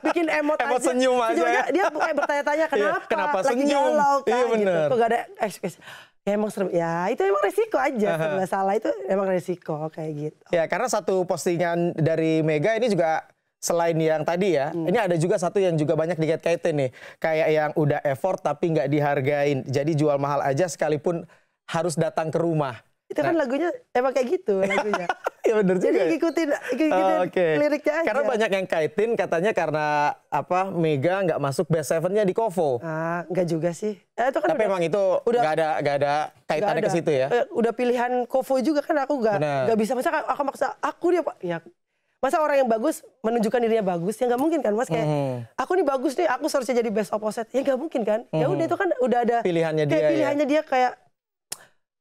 bikin emot aja. Senyum aja. Dia kayak bertanya-tanya kenapa lagi senyum. galau kan Iya, bener. gitu. Kok gak ada ekspresi. Ya emang serem. Ya itu emang resiko aja. Nggak salah itu emang resiko kayak gitu. Ya karena satu postingan dari Mega ini juga selain yang tadi ya, ini ada juga satu yang juga banyak dikait-kaitin nih. Kayak yang udah effort tapi nggak dihargain. Jadi jual mahal aja sekalipun harus datang ke rumah. Itu kan lagunya emang kayak gitu lagunya. Ya bener juga. Jadi ikutin liriknya aja. Karena banyak yang kaitin katanya karena Mega nggak masuk best seven-nya di Kovo. Enggak juga sih. Itu kan tapi emang itu nggak ada kaitannya ke situ ya. Udah pilihan Kovo juga kan aku nggak bisa. Masa aku maksa aku dia Pak. Ya Masa orang yang bagus menunjukkan dirinya bagus, ya nggak mungkin kan Mas, kayak aku nih bagus nih, aku seharusnya jadi best opposite, ya nggak mungkin kan. Ya udah itu kan udah ada pilihannya kayak dia. pilihannya dia kayak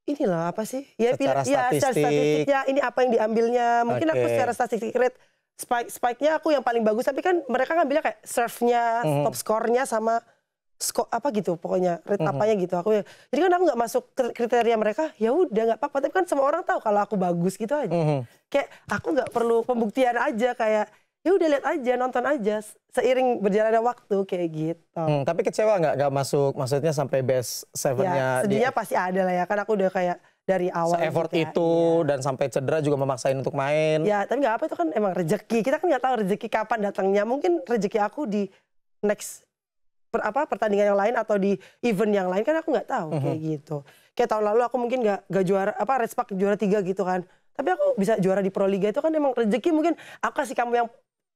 inilah apa sih? Ya Secara secara statistiknya ini apa yang diambilnya. Mungkin aku secara statistik rate spike-nya aku yang paling bagus, tapi kan mereka ngambilnya kayak serve-nya, top score-nya sama apa gitu pokoknya rate apanya gitu aku ya. Jadi kan aku nggak masuk kriteria mereka, ya udah nggak apa-apa, tapi kan semua orang tahu kalau aku bagus gitu aja. Kayak aku nggak perlu pembuktian aja, kayak ya udah lihat aja, nonton aja seiring berjalannya waktu kayak gitu. Tapi kecewa nggak masuk, maksudnya sampai best 7-nya? Ya, sedihnya pasti ada lah ya, kan aku udah kayak dari awal se-effort juga, itu dan sampai cedera juga memaksain untuk main. Ya tapi nggak apa, itu kan emang rezeki, kita kan nggak tahu rezeki kapan datangnya. Mungkin rezeki aku di next pertandingan yang lain atau di event yang lain, kan aku nggak tahu kayak gitu. Kayak tahun lalu aku mungkin nggak juara Red Spark juara 3 gitu kan, tapi aku bisa juara di Pro Liga, itu kan emang rezeki. Mungkin aku kasih kamu yang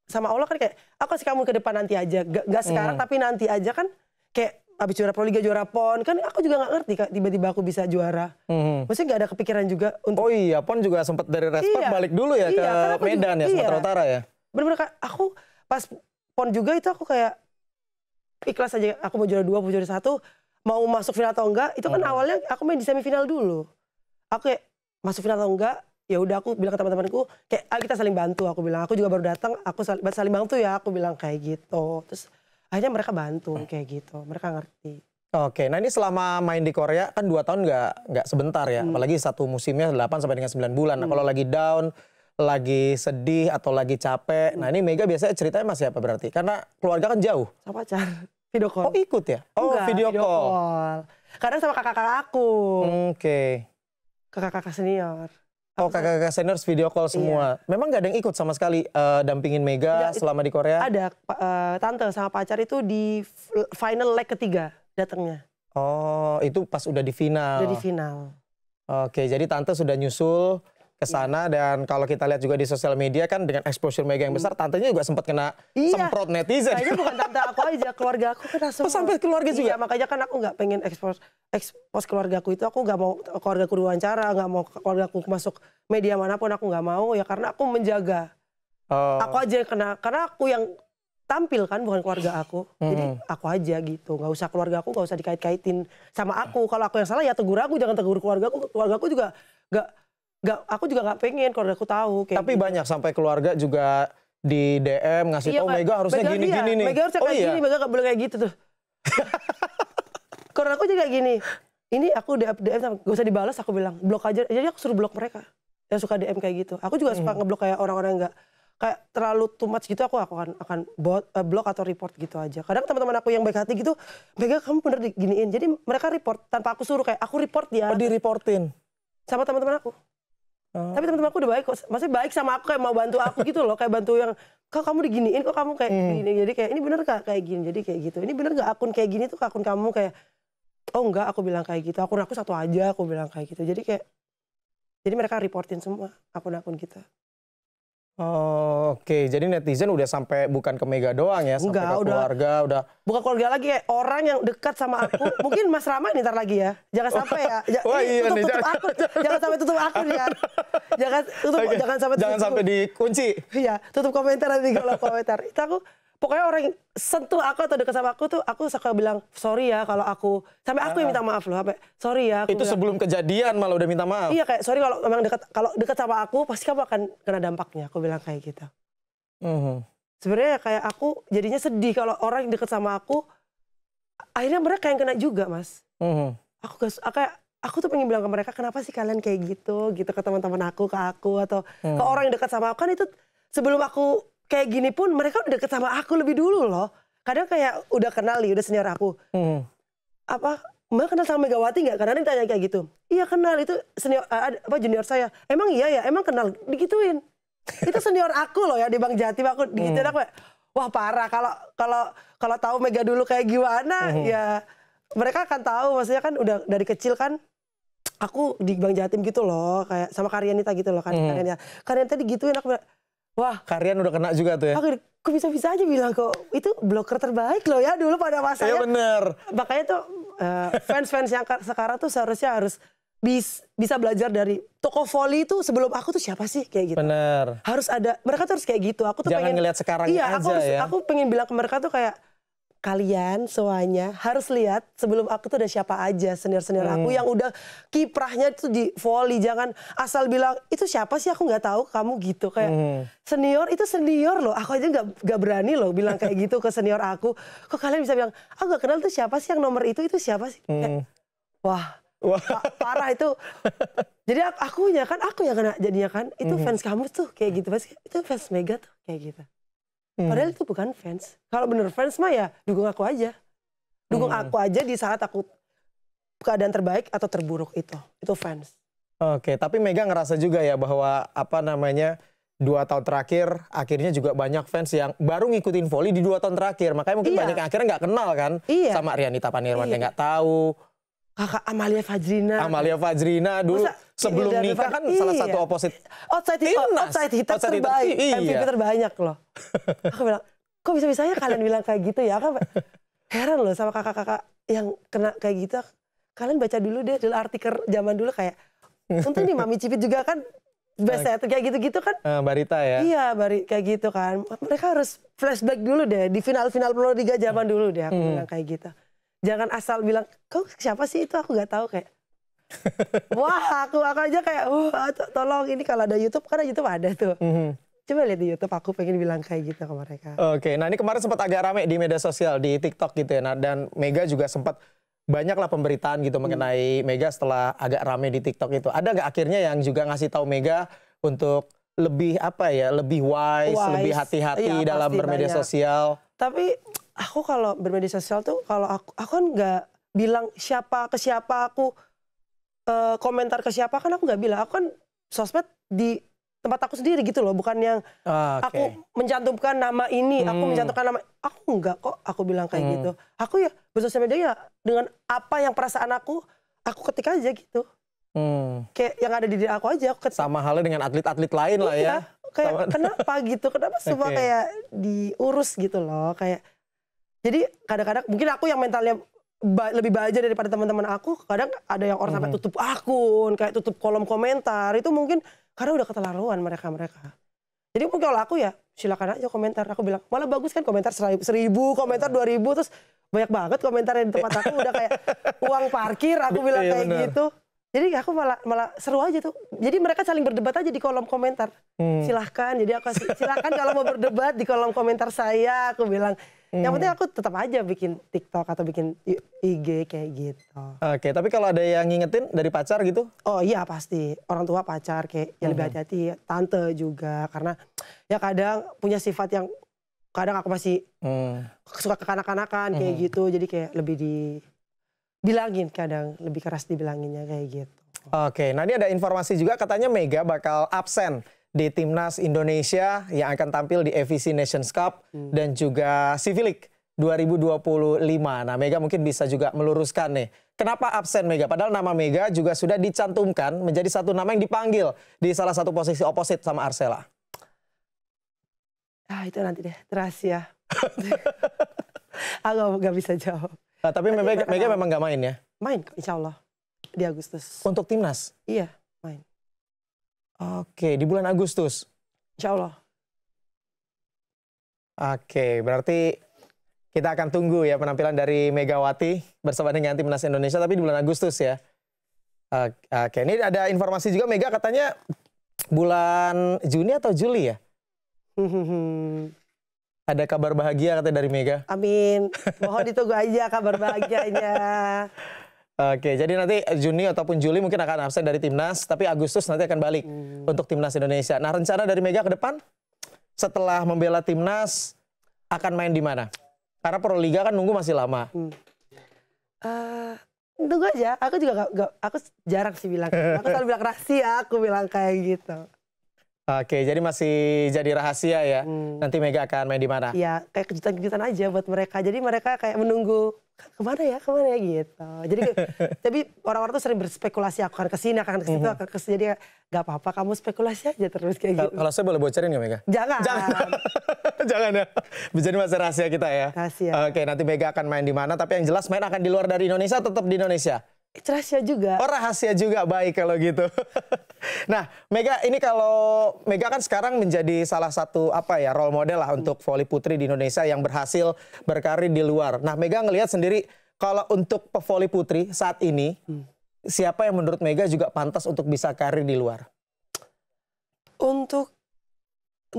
sama Allah kan, kayak aku kasih kamu ke depan nanti aja, nggak sekarang tapi nanti aja kan. Kayak abis juara Pro Liga, juara PON, kan aku juga nggak ngerti Kak, tiba-tiba aku bisa juara. Maksudnya nggak ada kepikiran juga untuk. Oh iya, PON juga sempat dari Red Spark balik dulu ya ke Medan ya, Sumatera Utara ya. Bener-bener Kak, aku pas PON juga itu aku kayak ikhlas aja, aku mau juara 2, mau juara 1, mau masuk final atau enggak, itu kan awalnya aku main di semifinal dulu. Aku kayak masuk final atau enggak, ya udah aku bilang ke teman-temanku kayak ayo kita saling bantu, aku bilang aku juga baru datang, aku saling bantu ya, aku bilang kayak gitu. Terus akhirnya mereka bantu kayak gitu, mereka ngerti. Oke, nah ini selama main di Korea kan 2 tahun nggak sebentar ya, apalagi satu musimnya 8 sampai dengan 9 bulan. Nah kalau lagi down, lagi sedih atau lagi capek, nah ini Mega biasanya ceritanya masih apa berarti? Karena keluarga kan jauh. Sama pacar, video call. Oh ikut ya? Oh enggak, video call. Kadang sama kakak-kakak aku. Oke. Kakak-kakak senior. Oh kakak-kakak senior video call semua. Iya. Memang gak ada yang ikut sama sekali dampingin Mega selama di Korea? Ada, tante sama pacar itu di final leg ketiga datangnya. Oh itu pas udah di final? Udah di final. Oke, jadi tante sudah nyusul ke sana dan kalau kita lihat juga di sosial media kan dengan exposure Mega yang besar, tantenya juga sempat kena semprot netizen. Kayaknya bukan tante aku aja, keluarga aku kena semua. Oh, sampai keluarga juga? Iya, makanya kan aku nggak pengen expose keluarga aku itu, aku nggak mau keluarga aku diwawancara, nggak mau keluarga aku masuk media manapun, aku nggak mau ya, karena aku menjaga. Aku aja yang kena, karena aku yang tampil kan, bukan keluarga aku. Jadi aku aja gitu, nggak usah keluarga aku, nggak usah dikait-kaitin sama aku. Kalau aku yang salah ya tegur aku, jangan tegur keluarga aku. Keluarga aku juga aku juga nggak pengen keluarga aku tahu. Tapi gitu. Banyak sampai keluarga juga di DM ngasih tahu Mega harusnya gini-gini nih. Mega harusnya kayak gini, Mega nggak boleh kayak gitu tuh. Keluarga aku juga kayak gini. Ini aku DM gak usah dibalas, aku bilang blok aja. Jadi aku suruh blok mereka yang suka DM kayak gitu. Aku juga suka ngeblok kayak orang-orang yang nggak kayak terlalu too much gitu, aku akan blok atau report gitu aja. Kadang teman-teman aku yang baik hati gitu, Mega kamu bener diginiin. Jadi mereka report tanpa aku suruh, kayak aku report ya. Oh, di-reportin sama teman-teman aku. Tapi teman-teman aku udah baik kok. Maksudnya baik sama aku, kayak mau bantu aku gitu loh. Kayak bantu yang, kok kamu diginiin, kok kamu kayak gini. Jadi kayak, ini bener gak kayak gini? Jadi kayak gitu. Ini bener gak akun kayak gini tuh akun kamu? Kayak, oh enggak, aku bilang kayak gitu. Akun aku satu aja, aku bilang kayak gitu. Jadi kayak, jadi mereka reportin semua akun-akun kita. Oh, oke. Jadi netizen udah sampai bukan ke Mega doang ya, sampai ke keluarga udah. Bukan keluarga lagi, kayak orang yang dekat sama aku. Mungkin Mas Rama ini ntar lagi ya. Jangan sampai ya. Tutup akun. Jangan sampai tutup akun ya. Jangan sampai dikunci. Iya, tutup komentar nanti kalau komentar. Itu aku pokoknya orang yang sentuh aku atau dekat sama aku tuh, aku suka bilang sorry ya kalau aku, sampai aku yang minta maaf loh, sampai sorry ya. Itu bilang, sebelum kejadian malah udah minta maaf. Iya, kayak sorry kalau memang dekat sama aku, pasti kamu akan kena dampaknya. Aku bilang kayak gitu. Sebenarnya kayak aku jadinya sedih kalau orang yang dekat sama aku, akhirnya mereka yang kena juga, Mas. Aku tuh pengen bilang ke mereka, kenapa sih kalian kayak gitu ke teman-teman aku, ke aku, atau ke orang yang dekat sama aku. Kan itu sebelum aku kayak gini pun mereka udah deket sama aku lebih dulu loh. Kadang kayak udah kenal nih, udah senior aku. Mbak kenal sama Megawati nggak? Kadang ditanya kayak gitu. Iya kenal, itu senior junior saya. Emang iya ya, emang kenal, digituin. Itu senior aku loh ya di Bang Jatim, aku digituin. Aku kayak, wah parah. Kalau tahu Mega dulu kayak gimana, ya mereka akan tahu. Maksudnya kan udah dari kecil kan. Aku di Bang Jatim gitu loh, kayak sama Karyanita gitu loh kan. Karyanita digituin, aku bilang, wah, Karyan udah kena juga tuh ya? Aku bisa aja bilang kok, itu bloker terbaik loh ya dulu pada masanya. Iya bener. Makanya tuh fans-fans yang sekarang tuh seharusnya harus bisa belajar dari toko voli itu sebelum aku tuh siapa sih kayak gitu. Bener. Harus ada, mereka tuh harus kayak gitu. Aku tuh Jangan pengen ngelihat sekarang iya, aja ya. aku pengen bilang ke mereka tuh kayak kalian semuanya harus lihat sebelum aku tuh ada siapa aja senior-senior aku yang udah kiprahnya tuh di voli. Jangan asal bilang itu siapa sih, aku nggak tahu, kamu gitu kayak senior itu senior loh. Aku aja nggak berani loh bilang kayak gitu ke senior aku. Kok kalian bisa bilang aku nggak kenal tuh siapa sih yang nomor itu siapa sih? Kayak, wah. Parah itu. Jadi aku yang kena jadinya kan. Itu fans kamu tuh kayak gitu. Itu fans Mega tuh kayak gitu. Padahal itu bukan fans. Kalau bener fans mah ya dukung aku aja. Dukung aku aja di saat aku keadaan terbaik atau terburuk itu. Itu fans. Oke, tapi Mega ngerasa juga ya bahwa 2 tahun terakhir akhirnya juga banyak fans yang baru ngikutin voli di 2 tahun terakhir. Makanya mungkin banyak yang akhirnya nggak kenal kan sama Rianita Panirwan yang nggak tahu. Kakak Amalia Fajrina dulu sebelum nikah kan salah satu outside hitam terbaik, MVP terbanyak loh. Aku bilang, kok bisa-bisanya kalian bilang kayak gitu ya? Aku heran loh sama kakak-kakak yang kena kayak gitu. Kalian baca dulu deh artikel zaman dulu kayak, untung nih Mami Cipit juga kan bestseller kayak gitu-gitu kan. Barita ya? Iya, kayak gitu kan. Mereka harus flashback dulu deh di final-final Pro Liga zaman dulu deh aku bilang kayak gitu. Jangan asal bilang, kau siapa sih itu, aku nggak tahu kayak. Wah, aku aja kayak, tolong ini kalau ada YouTube, karena YouTube ada tuh. Coba lihat di YouTube, aku pengen bilang kayak gitu ke mereka. Oke, nah ini kemarin sempat agak rame di media sosial, di TikTok gitu ya. Nah, dan Mega juga sempat banyaklah pemberitaan gitu mengenai Mega setelah agak rame di TikTok itu. Ada nggak akhirnya yang juga ngasih tahu Mega untuk lebih lebih wise, lebih hati-hati dalam bermedia sosial? Tapi aku kalau bermedia sosial tuh, kalau aku kan nggak bilang siapa ke siapa, aku komentar ke siapa kan aku nggak bilang. Aku kan sosmed di tempat aku sendiri gitu loh, bukan yang aku mencantumkan nama ini, aku mencantumkan nama, aku nggak kok, aku bilang kayak gitu. Aku ya bersosial media ya dengan apa yang perasaan aku ketik aja gitu. Kayak yang ada di diri aku aja. Sama halnya dengan atlet-atlet lain lah ya. Kayak kenapa gitu, kenapa semua kayak diurus gitu loh, kayak. Jadi kadang-kadang mungkin aku yang mentalnya lebih baja daripada teman-teman aku. Kadang ada yang orang sampai tutup akun, kayak tutup kolom komentar. Itu mungkin karena udah keterlaluan mereka. Jadi mungkin kalau aku ya silakan aja komentar. Aku bilang malah bagus kan komentar 1.000, komentar 2.000, terus banyak banget komentar di tempat aku udah kayak uang parkir. Aku bilang kayak gitu. Jadi aku malah seru aja tuh. Jadi mereka saling berdebat aja di kolom komentar. Silahkan. Jadi aku silahkan kalau mau berdebat di kolom komentar saya. Aku bilang. Yang penting aku tetap aja bikin TikTok atau bikin IG kayak gitu. Oke, tapi kalau ada yang ngingetin dari pacar gitu? Oh iya pasti. Orang tua, pacar kayak yang lebih hati-hati. Tante juga. Karena ya kadang punya sifat yang kadang aku masih suka kekanak-kanakan kayak gitu. Jadi kayak lebih dibilangin kadang. Lebih keras dibilanginnya kayak gitu. Oke, nah ini ada informasi juga katanya Mega bakal absen di Timnas Indonesia yang akan tampil di AFC Nations Cup dan juga Civic 2025. Nah, Mega mungkin bisa juga meluruskan nih. Kenapa absen Mega? Padahal nama Mega juga sudah dicantumkan menjadi satu nama yang dipanggil di salah satu posisi oposit sama Arsela. Itu nanti deh, rahasia. Aku nggak bisa jawab. Nah, tapi Mega memang nggak main ya? Main, insya Allah. Di Agustus. Untuk Timnas? Iya, main. Oke, di bulan Agustus? Insya Allah. Oke, berarti kita akan tunggu ya penampilan dari Megawati bersama dengan Timnas Indonesia, tapi di bulan Agustus ya. Oke, ini ada informasi juga Mega katanya bulan Juni atau Juli ya? Ada kabar bahagia katanya dari Mega. Amin. Mohon ditunggu aja kabar bahagianya. Oke, jadi nanti Juni ataupun Juli mungkin akan absen dari Timnas, tapi Agustus nanti akan balik untuk Timnas Indonesia. Nah, rencana dari Mega ke depan setelah membela Timnas akan main di mana? Karena Pro Liga kan nunggu masih lama. Tunggu aja. Aku juga aku jarang sih bilang. Aku selalu bilang rahasia. Aku bilang kayak gitu. Oke, jadi masih jadi rahasia ya. Nanti Mega akan main di mana? Iya, kayak kejutan-kejutan aja buat mereka. Jadi mereka kayak menunggu kemana ya gitu. Jadi tapi orang-orang tuh sering berspekulasi akan kesini, akan ke situ, akan ke sini. Jadi gak apa-apa, kamu spekulasi aja terus kayak gitu. Kalau saya boleh bocorin nggak Mega? Jangan. Jangan ya. Jadi masih rahasia kita ya. Rahasia. Oke, nanti Mega akan main di mana? Tapi yang jelas main akan di luar dari Indonesia, tetap di Indonesia. rahasia juga. Oh, rahasia juga, baik kalau gitu. Nah, Mega ini kalau Mega kan sekarang menjadi salah satu role model lah untuk voli putri di Indonesia yang berhasil berkarir di luar. Nah, Mega ngelihat sendiri kalau untuk pevoli putri saat ini siapa yang menurut Mega juga pantas untuk bisa karir di luar? Untuk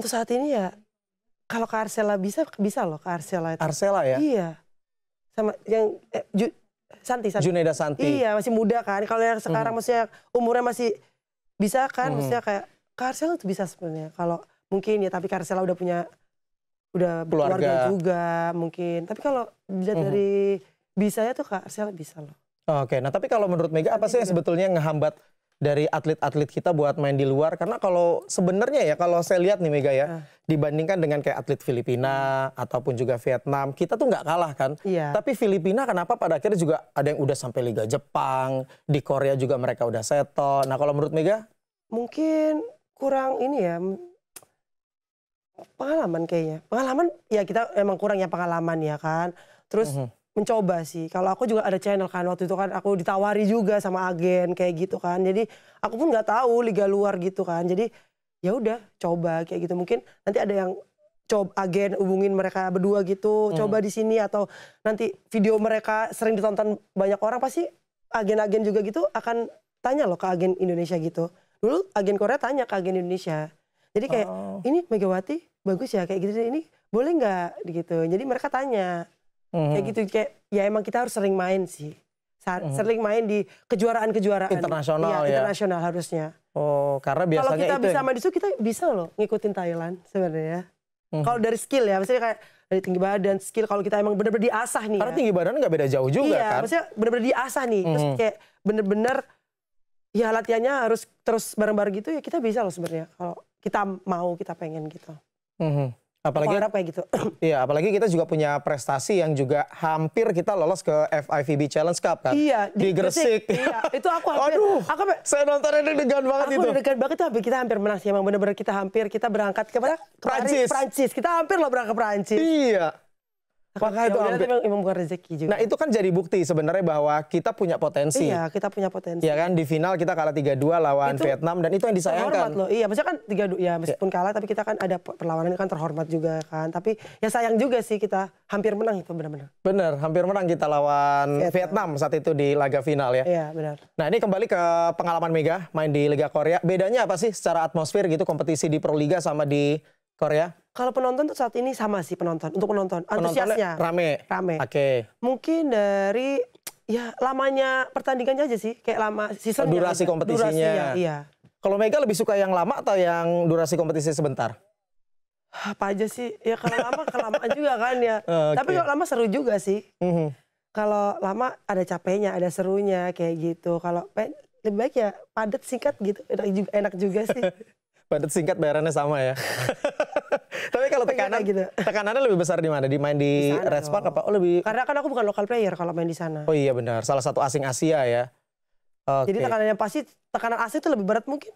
saat ini ya kalau ke Arsela bisa loh ke Arsela itu. Arsela ya? Iya. Sama yang Santi. Juneda Santi. Iya, masih muda kan. Kalau yang sekarang maksudnya umurnya masih bisa kan, maksudnya kayak Karsela tuh bisa sebenarnya. Kalau mungkin ya, tapi Karsela udah keluarga juga mungkin. Tapi kalau dilihat dari bisanya tuh Karsela bisa loh. Oke, nah tapi kalau menurut Mega apa sih yang sebetulnya ngehambat dari atlet-atlet kita buat main di luar? Karena kalau sebenarnya ya kalau saya lihat nih Mega ya, dibandingkan dengan kayak atlet Filipina ataupun juga Vietnam, kita tuh nggak kalah kan. Iya. Tapi Filipina kenapa pada akhirnya juga ada yang udah sampai Liga Jepang, di Korea juga mereka udah settle. Nah kalau menurut Mega? Mungkin kurang ini ya, pengalaman kayaknya. Pengalaman ya kita emang kurang ya pengalaman ya kan. Terus mencoba sih. Kalau aku juga ada channel kan waktu itu kan aku ditawari juga sama agen kayak gitu kan. Jadi aku pun nggak tahu liga luar gitu kan. Jadi ya udah coba kayak gitu. Mungkin nanti ada yang coba agen hubungin mereka berdua gitu, coba di sini atau nanti video mereka sering ditonton banyak orang pasti agen-agen juga gitu akan tanya loh ke agen Indonesia gitu. Dulu agen Korea tanya ke agen Indonesia. Jadi kayak ini Megawati bagus ya kayak gitu ini boleh nggak gitu. Jadi mereka tanya. Kayak gitu, kayak ya emang kita harus sering main sih. Sering main di kejuaraan-kejuaraan. Internasional ya? Internasional harusnya. Oh, karena biasanya kalau kita itu bisa main di situ, kita bisa loh ngikutin Thailand sebenarnya. Kalau dari skill ya, maksudnya kayak dari tinggi badan, skill kalau kita emang bener-bener diasah nih. Karena tinggi badan nggak beda jauh juga iya, kan? maksudnya bener-bener diasah nih. Terus kayak bener-bener ya latihannya harus terus bareng-bareng gitu ya kita bisa loh sebenarnya. Kalau kita mau, kita pengen gitu. Apalagi harap kayak gitu. Iya, apalagi kita juga punya prestasi yang juga hampir kita lolos ke FIVB Challenge Cup kan. Iya, di Gresik. Iya, itu aku hampir. Aduh, saya nontonnya deg-degan banget itu. Aku deg-degan banget tuh, kita hampir menang sih. Emang bener-bener kita berangkat ke Prancis. Kita hampir loh berangkat ke Prancis. Iya. Makanya itu hampir. Emang bukan rezeki juga. Nah itu kan jadi bukti sebenarnya bahwa kita punya potensi. Iya, kita punya potensi. Ya kan, di final kita kalah 3-2 lawan Vietnam dan itu yang disayangkan. Terhormat loh, iya maksudnya kan 3-2 ya meskipun kalah tapi kita kan ada perlawanan kan terhormat juga kan. Tapi ya sayang juga sih kita hampir menang itu benar-benar. Bener, hampir menang kita lawan Vietnam saat itu di laga final ya. Iya benar. Nah ini kembali ke pengalaman Mega main di Liga Korea. Bedanya apa sih secara atmosfer gitu kompetisi di Pro Liga sama di Korea? Kalau penonton tuh saat ini sama sih untuk penonton. Antusiasnya. Rame? Oke. Mungkin dari ya lamanya pertandingannya aja sih. Kayak lama seasonnya. Durasi kompetisinya. Iya. Kalau Mega lebih suka yang lama atau yang durasi kompetisi sebentar? Apa aja sih? Ya kalau lama kelamaan juga kan ya. Tapi kalau lama seru juga sih. Kalau lama ada capeknya, ada serunya kayak gitu. Kalau lebih baik ya padat singkat gitu. Enak juga sih. Padat singkat bayarannya sama ya. Tapi kalau tekanannya lebih besar di mana? Main di Red Spark apa? Oh lebih. Karena kan aku bukan lokal player kalau main di sana. Oh iya benar, salah satu asing Asia ya. Jadi tekanannya pasti tekanan asing itu lebih berat mungkin.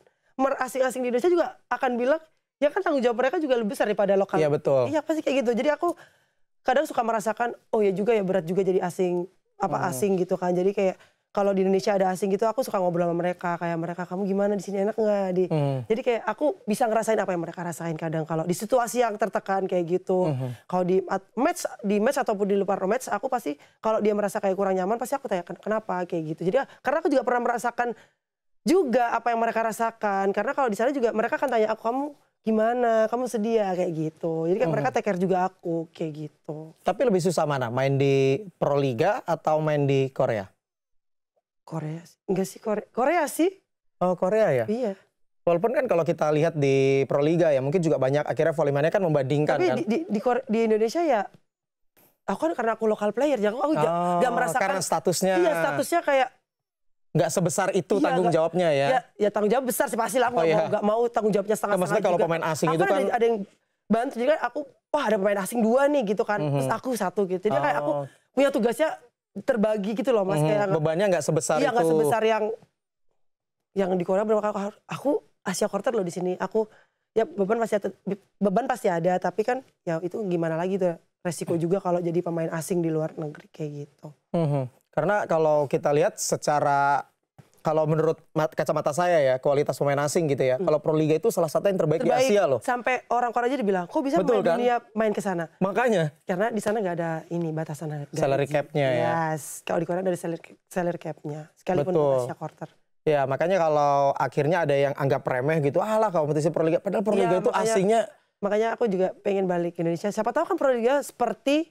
Asing-asing di Indonesia juga akan bilang, ya kan tanggung jawab mereka juga lebih besar daripada lokal. Iya betul. Iya pasti kayak gitu. Jadi aku kadang suka merasakan, oh ya juga ya berat juga jadi asing gitu kan. Jadi kayak kalau di Indonesia ada asing gitu, aku suka ngobrol sama mereka. Kayak mereka, kamu gimana di sini, enak nggak? Jadi kayak aku bisa ngerasain apa yang mereka rasain kadang. Kalau di situasi yang tertekan kayak gitu. Kalau di match ataupun di luar match, aku pasti kalau dia merasa kayak kurang nyaman, pasti aku tanya kenapa kayak gitu. Jadi karena aku juga pernah merasakan juga apa yang mereka rasakan. Karena kalau di sana juga mereka kan tanya aku, kamu gimana, kamu sedih ya kayak gitu. Jadi kan mereka take care juga aku kayak gitu. Tapi lebih susah mana? Main di Pro Liga atau main di Korea? Korea enggak sih, Korea sih. Oh Korea ya? Iya. Walaupun kan kalau kita lihat di Pro Liga ya mungkin juga banyak akhirnya volleymannya kan membandingkan. Tapi kan. Di Indonesia ya, aku kan karena aku lokal player, jadi aku gak merasakan. Karena statusnya. Iya statusnya kayak. Nggak sebesar itu tanggung jawabnya ya? Ya tanggung jawab besar sih pasti lah, aku gak mau tanggung jawabnya setengah-setengah. Maksudnya kalau pemain asing itu kan. Ada yang bantu, jadi kan aku, wah ada pemain asing 2 nih gitu kan, terus aku 1 gitu. Jadi kayak aku punya tugasnya terbagi gitu loh mas. Kayak bebannya nggak sebesar itu. Iya nggak sebesar yang di Korea. Aku Asia quarter loh di sini. Aku ya beban pasti ada, tapi kan ya itu gimana lagi tuh resiko juga kalau jadi pemain asing di luar negeri kayak gitu. Karena kalau kita lihat secara, kalau menurut kacamata saya ya, kualitas pemain asing gitu ya. Kalau Proliga itu salah satu yang terbaik di Asia loh. Sampai orang Korea aja dibilang, kok bisa Betul, pemain kan? dunia main ke sana? Makanya. Karena di sana nggak ada ini batasan Salary cap-nya ya. Yes, kalau di Korea dari salary cap-nya. Sekalipun Betul. di Asia quarter. Ya makanya kalau akhirnya ada yang anggap remeh gitu, alah kompetisi Proliga. Padahal Proliga itu asingnya. Makanya aku juga pengen balik ke Indonesia. Siapa tahu kan Proliga seperti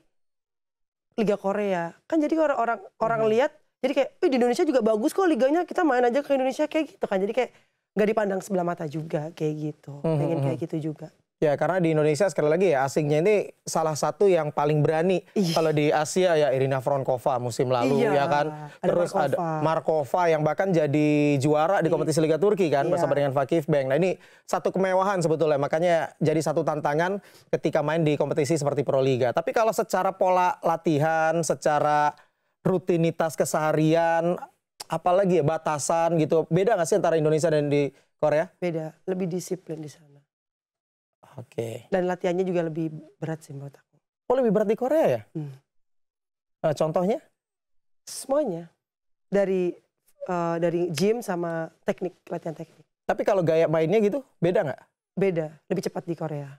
Liga Korea. Kan jadi orang lihat, jadi kayak, di Indonesia juga bagus kok liganya, kita main aja ke Indonesia kayak gitu kan. Jadi kayak nggak dipandang sebelah mata juga kayak gitu. Pengen kayak gitu juga. Ya karena di Indonesia sekali lagi ya asingnya ini salah satu yang paling berani. Kalau di Asia ya Irina Voronkova musim lalu ya kan. Terus ada Markova yang bahkan jadi juara di kompetisi Liga Turki kan bersama dengan Vakifbank. Nah ini satu kemewahan sebetulnya, makanya jadi satu tantangan ketika main di kompetisi seperti Proliga. Tapi kalau secara pola latihan, secara rutinitas keseharian, apalagi ya batasan gitu, beda nggak sih antara Indonesia dan di Korea? Beda, lebih disiplin di sana. Oke. Dan latihannya juga lebih berat sih menurut aku. Oh lebih berat di Korea ya? Contohnya? Semuanya. Dari gym sama latihan teknik. Tapi kalau gaya mainnya gitu, beda nggak? Beda, lebih cepat di Korea.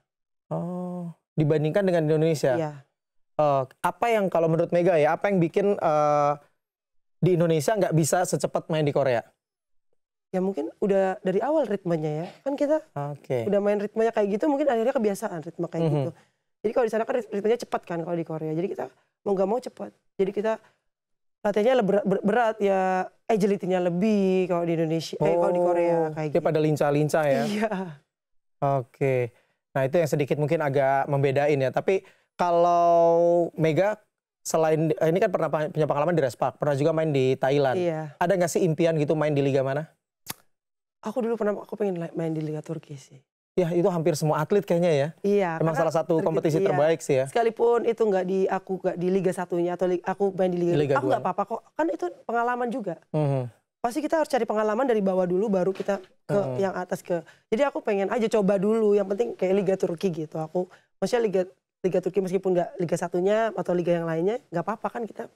Oh, dibandingkan dengan Indonesia? Iya. Apa yang kalau menurut Mega ya, apa yang bikin di Indonesia nggak bisa secepat main di Korea? Ya mungkin udah dari awal ritmenya ya. Kan kita udah main ritmenya kayak gitu, mungkin akhirnya kebiasaan ritme kayak gitu. Jadi kalau di sana kan ritmenya cepat kan kalau di Korea. Jadi kita mau nggak mau cepat. Jadi kita latihannya berat ya, agility-nya lebih kalau di Indonesia, kalau di Korea kayak gitu. Dia pada lincah-lincah ya? Iya. Oke. Nah itu yang sedikit mungkin agak membedain ya. Tapi kalau Mega selain ini kan pernah punya pengalaman di Respak, pernah juga main di Thailand. Iya. Ada nggak sih impian gitu main di liga mana? Aku pengen main di Liga Turki sih. Ya itu hampir semua atlet kayaknya ya. Iya. Emang salah satu kompetisi terbaik sih ya. Sekalipun itu aku nggak di Liga 1-nya atau aku main di Liga 2. Aku nggak apa-apa kok. Kan itu pengalaman juga. Pasti kita harus cari pengalaman dari bawah dulu baru kita ke yang atas ke. Jadi aku pengen aja coba dulu. Yang penting kayak Liga Turki gitu. Maksudnya Liga Turki meskipun nggak Liga 1-nya atau liga yang lainnya nggak apa-apa kan kita.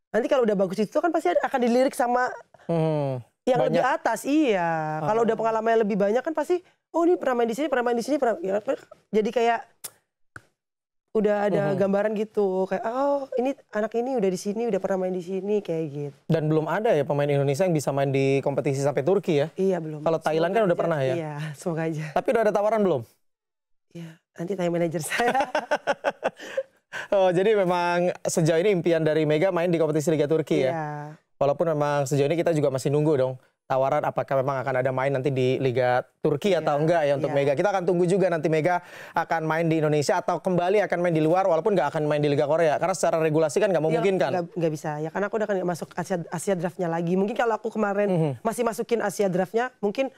Nanti kalau udah bagus itu kan pasti akan dilirik sama yang banyak. Lebih atas, iya. Kalau udah pengalaman lebih banyak kan pasti, oh ini pernah main di sini, ya, jadi kayak udah ada gambaran gitu, kayak oh ini anak ini udah di sini, udah pernah main di sini kayak gitu. Dan belum ada ya pemain Indonesia yang bisa main di kompetisi sampai Turki ya? Iya belum. Kalau Thailand kan udah pernah ya? Iya, semoga aja. Tapi udah ada tawaran belum? Iya, nanti tanya manajer saya. Oh jadi memang sejauh ini impian dari Mega main di kompetisi Liga Turki ya? Walaupun memang sejauh ini kita juga masih nunggu dong tawaran apakah memang akan ada main nanti di Liga Turki atau enggak ya untuk Mega. Kita akan tunggu juga nanti Mega akan main di Indonesia atau kembali akan main di luar walaupun nggak akan main di Liga Korea. Karena secara regulasi kan nggak memungkinkan. Nggak bisa ya karena aku udah kan masuk Asia Draft-nya lagi. Mungkin kalau aku kemarin masih masukin Asia Draft-nya mungkin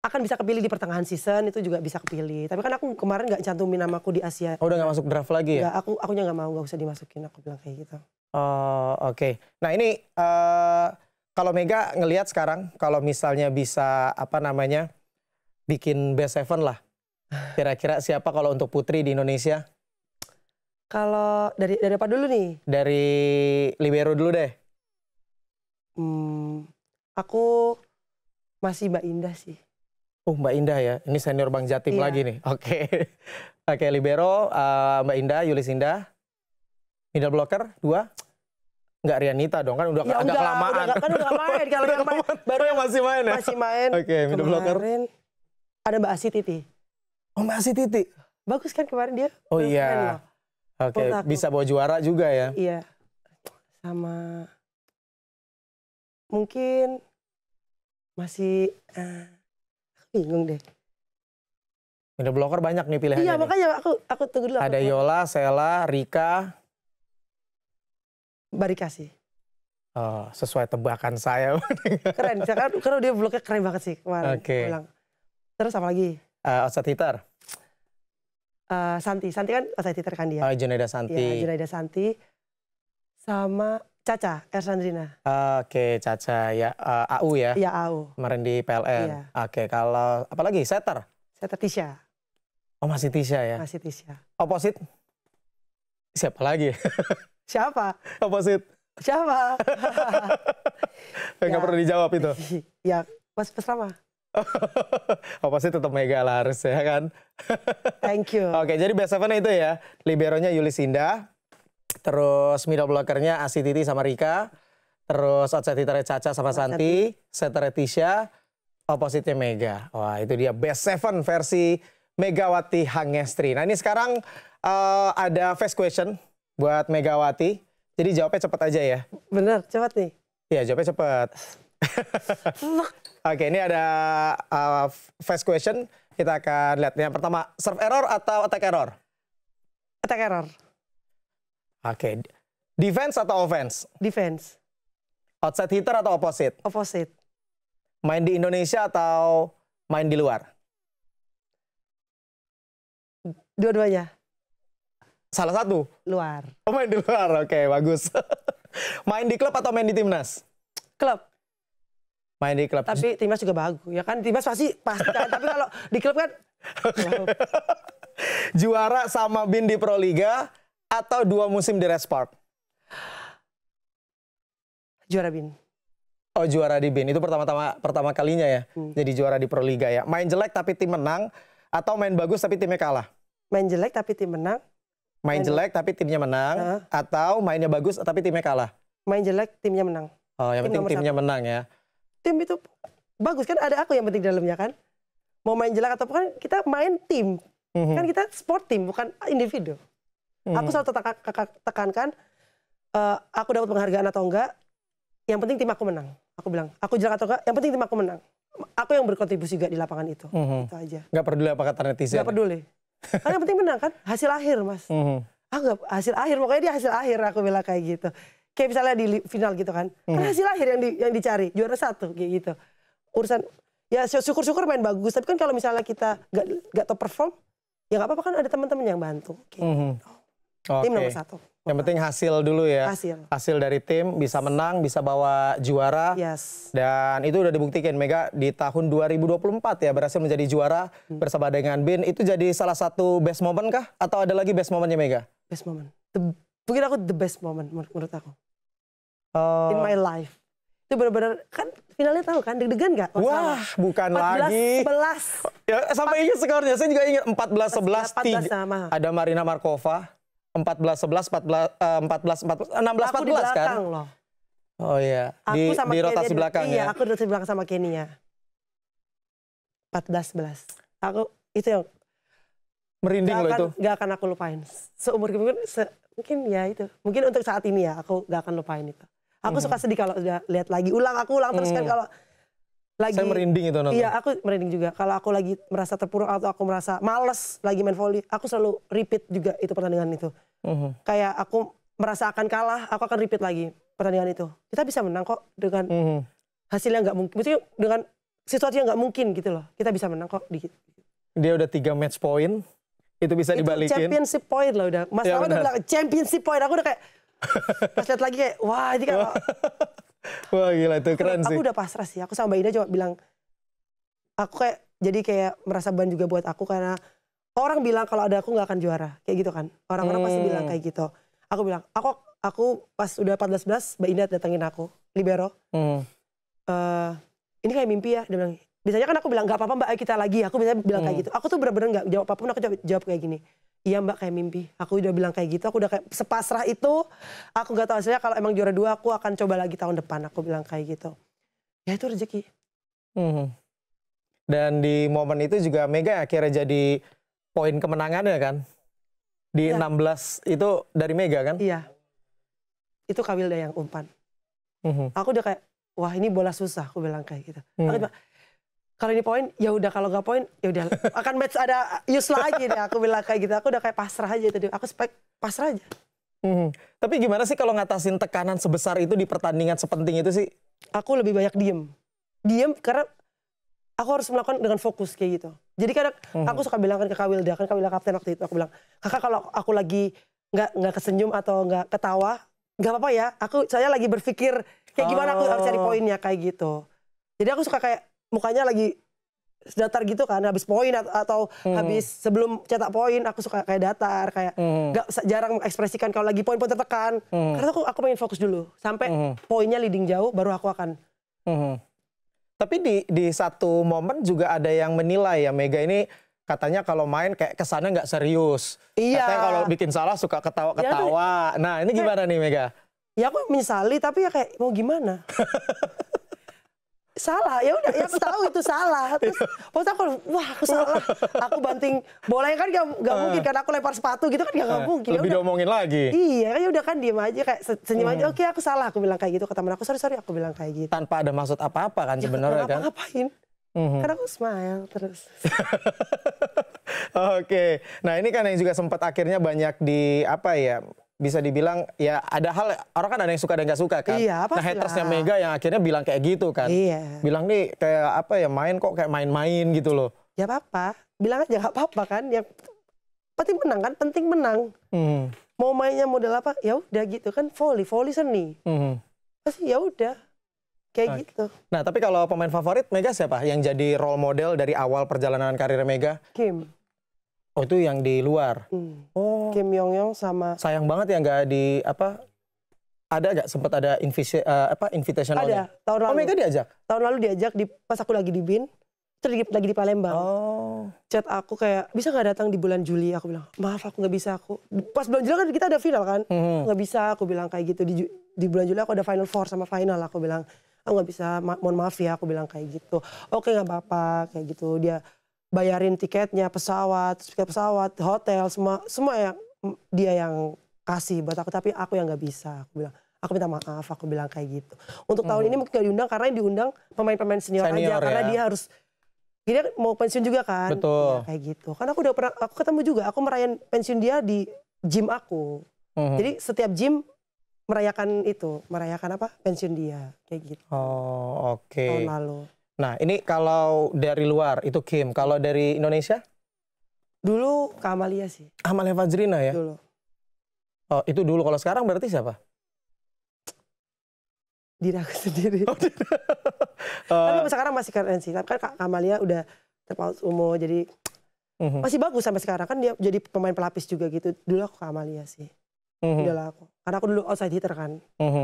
akan bisa kepilih di pertengahan season itu juga bisa kepilih. Tapi kan aku kemarin nggak cantumin namaku di Asia. Oh udah nggak masuk draft lagi ya? Nggak, akunya nggak mau, nggak usah dimasukin. Aku bilang kayak gitu. Oh oke. Nah ini kalau Mega ngelihat sekarang, kalau misalnya bisa bikin best seven lah. Kira-kira siapa kalau untuk putri di Indonesia? Kalau dari apa dulu nih? Dari libero dulu deh. Aku masih Mbak Indah sih. Mbak Indah ya, ini senior Bang Jatim lagi nih. Oke, libero Mbak Indah, Yulis Indah. Middle blocker 2. Nggak Rianita dong, kan udah agak kelamaan. Kan udah main. Kalau yang main, baru yang masih main ya? Masih main. Oke, middle blocker. Ada Mbak Asi Titi. Oh Mbak Asi Titi. Bagus kan kemarin dia. Oh iya. Oke, bisa bawa juara juga ya? Iya. Sama mungkin masih bingung deh. Middle blocker banyak nih pilihannya. Iya, makanya aku tunggu dulu. Ada Yola, Sela, Rika. Barika sih. Oh, sesuai tebakan saya. Keren, karena dia bloknya keren banget sih kemarin. Oke. Terus apa lagi? Outside hitter. Santi kan outside hitter kan dia. Junaida Santi. Iya, Junaida Santi. Sama Caca, Ersandrina. Oke, Caca ya. AU ya? Iya, AU. Kemarin di PLN. Iya. Oke, kalau apa lagi? Setter? Setter Tisha. Oh, masih Tisha ya? Masih Tisha. Opposite? Siapa lagi? Siapa? Opposite? Siapa? Nggak perlu dijawab itu. Ya, Mas Rama. Oh, pasti tetap Mega lah harus ya kan. Thank you. Oke, jadi best seven itu ya. Liberonya Yulis Indah. Terus middle blockernya Asititi sama Rika. Terus outside hitternya Caca sama Santi. Setternya Tisha. Opposite-nya Mega. Wah, itu dia best seven versi Megawati Hangestri. Nah, ini sekarang ada fast question buat Megawati. Jadi jawabnya cepat aja ya. Bener, cepat nih. Iya, jawabnya cepat. Oke, ini ada fast question. Kita akan lihat. Yang pertama, serve error atau attack error? Attack error. Oke. Defense atau offense? Defense. Outside hitter atau opposite? Opposite. Main di Indonesia atau main di luar? Dua-duanya. Salah satu? Luar. Oh, main di luar. Oke, bagus. Main di klub atau main di timnas? Klub. Main di klub. Tapi timnas juga bagus. Ya kan timnas pasti kan. Tapi kalau di klub kan. Juara sama Bin di Proliga atau 2 musim di Red Spark? Juara Bin. Oh, juara di Bin. Itu pertama kalinya ya. Jadi juara di Proliga ya. Main jelek tapi tim menang atau main bagus tapi timnya kalah? Main jelek tapi tim menang. Main jelek tapi timnya menang atau mainnya bagus tapi timnya kalah? Main jelek timnya menang. Oh, yang penting timnya menang ya. Tim itu bagus kan, ada aku yang penting dalamnya kan. Mau main jelek atau bukan, kita main tim. Kan kita sport tim, bukan individu. Aku selalu tekankan, aku dapat penghargaan atau enggak, yang penting tim aku menang. Aku bilang, aku jelek atau enggak, yang penting tim aku menang. Aku yang berkontribusi juga di lapangan itu. Itu aja. Nggak peduli apa kata netizen? Nggak peduli. Karena yang penting menang kan, hasil akhir mas. Hasil akhir, pokoknya dia hasil akhir, aku bilang kayak gitu. Kayak misalnya di final gitu kan, kan hasil akhir yang dicari, juara 1 kayak gitu. Urusan, ya syukur-syukur main bagus, tapi kan kalau misalnya kita nggak top perform, ya nggak apa-apa kan ada teman-teman yang bantu. Gitu. Tim nomor 1. Yang penting hasil dulu ya. Hasil dari tim, bisa menang, bisa bawa juara. Yes. Dan itu udah dibuktikan Mega di tahun 2024 ya, berhasil menjadi juara bersama dengan Bin. Itu jadi salah satu best moment kah? Atau ada lagi best momennya Mega? Best moment. Mungkin aku the best moment menurut aku. In my life. Itu benar-benar, kan finalnya tahu kan, deg-degan nggak? Wah, bukan 14, lagi. 11. Ya, sampai ingat skornya, saya juga ingat 14-11. 14 sama. Ada Marina Markova, 14-11, 16-14 Aku di belakang kan? loh. Oh iya, di rotasi belakang ya? Iya, aku di rotasi belakang sama Kenia. 14-11. Aku, itu yang merinding loh itu. Gak akan aku lupain. Seumur mungkin ya itu. Mungkin untuk saat ini ya, aku gak akan lupain itu. Aku suka sedih kalau udah lihat lagi. Aku ulang terus kan kalau lagi. Saya merinding itu nonton. Iya, aku merinding juga. Kalau aku lagi merasa terpuruk atau aku merasa males lagi main volley, aku selalu repeat juga itu pertandingan itu. Kayak aku merasa akan kalah, aku akan repeat lagi pertandingan itu. Kita bisa menang kok dengan hasilnya nggak mungkin. Maksudnya dengan sesuatu yang nggak mungkin gitu loh. Kita bisa menang kok dikit. Dia udah 3 match point, itu bisa dibalikin. Championship point loh udah. Mas Rama udah bilang championship point. Aku udah kayak pas lihat lagi kayak wah ini kan. Wah gila itu keren sih. Aku udah pasrah sih. Aku sama Mbak Ida coba bilang. Aku kayak merasa ban juga buat aku karena orang bilang kalau ada aku nggak akan juara. Kayak gitu kan. Orang-orang pasti bilang kayak gitu. Aku bilang, aku pas udah 14-11 Mbak Ida datengin aku. Libero. Ini kayak mimpi ya. Dia bilang, biasanya kan aku bilang nggak apa-apa Mbak ayo kita lagi. Aku biasanya bilang kayak gitu. Aku tuh bener-bener nggak jawab apapun. Aku jawab kayak gini. Iya Mbak kayak mimpi. Aku udah bilang kayak gitu. Aku udah kayak sepasrah itu. Aku nggak tahu hasilnya. Kalau emang juara 2 aku akan coba lagi tahun depan. Aku bilang kayak gitu. Ya itu rezeki. Dan di momen itu juga Mega akhirnya jadi poin kemenangannya kan. Di 16 itu dari Mega kan? Iya. Itu Kawilda yang umpan. Aku udah kayak wah ini bola susah. Aku bilang kayak gitu. Aku bilang, kalau ini poin, ya udah kalau nggak poin, ya udah akan match ada use lagi deh. Aku bilang kayak gitu. Aku udah kayak pasrah aja tadi. Aku pasrah aja. Tapi gimana sih kalau ngatasin tekanan sebesar itu di pertandingan sepenting itu sih? Aku lebih banyak diem. Diem karena aku harus melakukan dengan fokus kayak gitu. Jadi kadang aku suka bilang kan ke Kawilda, kan Kawilda kapten waktu itu. Aku bilang, kakak kalau aku lagi nggak kesenyum atau nggak ketawa, nggak apa-apa ya. Saya lagi berpikir kayak gimana aku harus cari poinnya kayak gitu. Jadi aku suka kayak mukanya lagi datar gitu kan, habis poin atau habis sebelum cetak poin aku suka kayak datar, kayak jarang mengekspresikan kalau lagi poin-poin tertekan. Karena aku pengen fokus dulu sampai poinnya leading jauh, baru aku akan. Tapi di satu momen juga ada yang menilai ya, Mega ini katanya kalau main kayak kesannya nggak serius. Iya. Katanya kalau bikin salah suka ketawa-ketawa. Nah ini gimana nih Mega? Ya aku menyesali tapi ya kayak mau gimana? Salah, ya udah, ya aku tahu itu salah. Terus waktu aku, wah aku salah. Aku banting bolanya kan gak mungkin kan, aku lempar sepatu gitu kan gak mungkin. Lebih diomongin lagi. Iya, ya udah kan diem aja kayak senyum aja. Oke, aku salah, aku bilang kayak gitu ke temen aku. Sorry, aku bilang kayak gitu. Tanpa ada maksud apa-apa kan sebenarnya kan? Ngapain? Karena aku smile terus. Oke, nah ini kan yang juga sempat akhirnya banyak di apa ya? Bisa dibilang ya ada hal orang kan ada yang suka dan nggak suka kan. Iya, nah hatersnya Mega yang akhirnya bilang kayak gitu kan. Iya. Bilang nih kayak apa ya main kok kayak main-main gitu loh. Ya apa-apa, bilang aja nggak apa-apa kan. Yang penting menang kan, penting menang. Mau mainnya model apa? Ya udah gitu kan, volley seni. Pasti ya udah kayak gitu. Nah tapi kalau pemain favorit Mega siapa? Yang jadi role model dari awal perjalanan karir Mega? Kim. Oh itu yang di luar. Oh. Kim Yong sama. Sayang banget ya nggak di apa? Ada nggak sempat ada invitationalnya? Ada. Tahun lalu. Oh Mega diajak? Tahun lalu diajak pas aku lagi di BIN, terus lagi di Palembang. Oh. Chat aku kayak bisa nggak datang di bulan Juli? Aku bilang maaf aku nggak bisa aku. Pas bulan Juli kan kita ada final kan? Nggak bisa aku bilang kayak gitu. Di bulan Juli aku ada Final Four sama final. Aku bilang aku nggak bisa. Mohon maaf ya. Aku bilang kayak gitu. Oke nggak apa-apa kayak gitu. Dia bayarin tiketnya, tiket pesawat, hotel, semua yang dia yang kasih buat aku, tapi aku yang nggak bisa. Aku bilang, aku minta maaf, aku bilang kayak gitu. Untuk tahun ini mungkin gak diundang karena yang diundang pemain-pemain senior aja, karena dia harus, dia mau pensiun juga kan. Betul. Ya, kayak gitu. Karena aku udah pernah, aku ketemu juga, aku merayakan pensiun dia di gym aku. Jadi setiap gym merayakan apa? Pensiun dia, kayak gitu. Oh oke. Tahun lalu. Nah ini kalau dari luar itu Kim, kalau dari Indonesia? Dulu Kak Amalia sih. Amalia Fajrina ya? Dulu. Oh itu dulu, kalau sekarang berarti siapa? Diri aku sendiri. Tapi sekarang masih keren sih, tapi kan Kak Amalia udah terpaut umur, jadi masih bagus sampai sekarang. Kan dia jadi pemain pelapis juga gitu. Dulu aku Kak Amalia sih. Udah aku. Karena aku dulu outside hitter kan.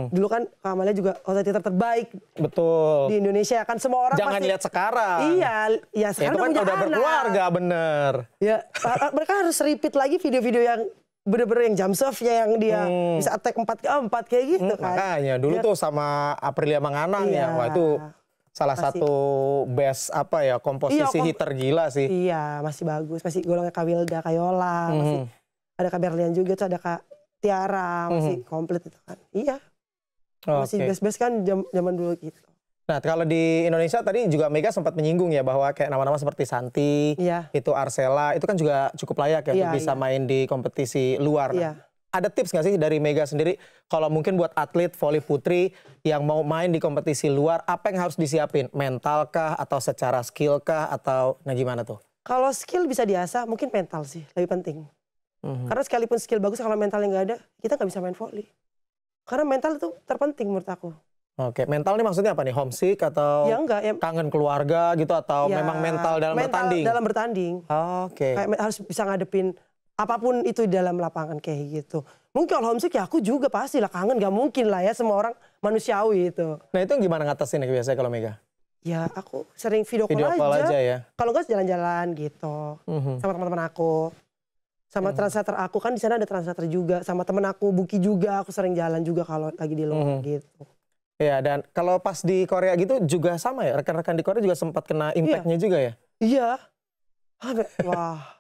Dulu kan Kak Amalia juga outside hitter terbaik. Betul. Di Indonesia kan semua orang jangan pasti. Lihat sekarang. Iya, ya sekarang itu kan udah berkeluarga bener. Ya, mereka harus repeat lagi video-video yang bener-bener yang jump serve-nya yang dia bisa attack 4x4 kayak gitu kan. Makanya dulu tuh sama Aprilia Manganang ya. Wah itu salah satu best apa ya komposisi hitter gila sih. Iya, masih bagus. Masih golongnya Kak Wilda, Kak Yola, masih ada Kak Berlian juga, tuh ada Kak Tiara, masih komplit itu kan. Iya. Masih best-best kan zaman dulu gitu. Nah kalau di Indonesia tadi juga Mega sempat menyinggung ya bahwa kayak nama-nama seperti Santi, itu Arsela, itu kan juga cukup layak ya untuk bisa main di kompetisi luar. Ada tips nggak sih dari Mega sendiri kalau mungkin buat atlet voli putri yang mau main di kompetisi luar, apa yang harus disiapin? Mental kah atau secara skill kah atau gimana tuh? Kalau skill bisa diasah, mungkin mental sih lebih penting. Karena sekalipun skill bagus kalau mentalnya nggak ada, kita nggak bisa main voli. Karena mental itu terpenting menurut aku. Oke, mental ini maksudnya apa nih? Homesick atau kangen keluarga gitu atau memang mental dalam bertanding? Dalam bertanding. Oke. Kayak harus bisa ngadepin apapun itu dalam lapangan kayak gitu. Mungkin kalau homesick ya aku juga pastilah kangen, nggak mungkin lah ya, semua orang manusiawi itu. Nah itu gimana ngatasin biasanya kalau Mega? Ya aku sering video call aja ya. Kalau nggak jalan-jalan gitu sama teman-teman aku. Sama translator aku kan di sana ada translator juga, sama temen aku Buki juga, aku sering jalan juga kalau lagi di luar gitu. Iya, dan kalau pas di Korea gitu juga sama ya, rekan-rekan di Korea juga sempat kena impact-nya juga ya? Iya. Wah.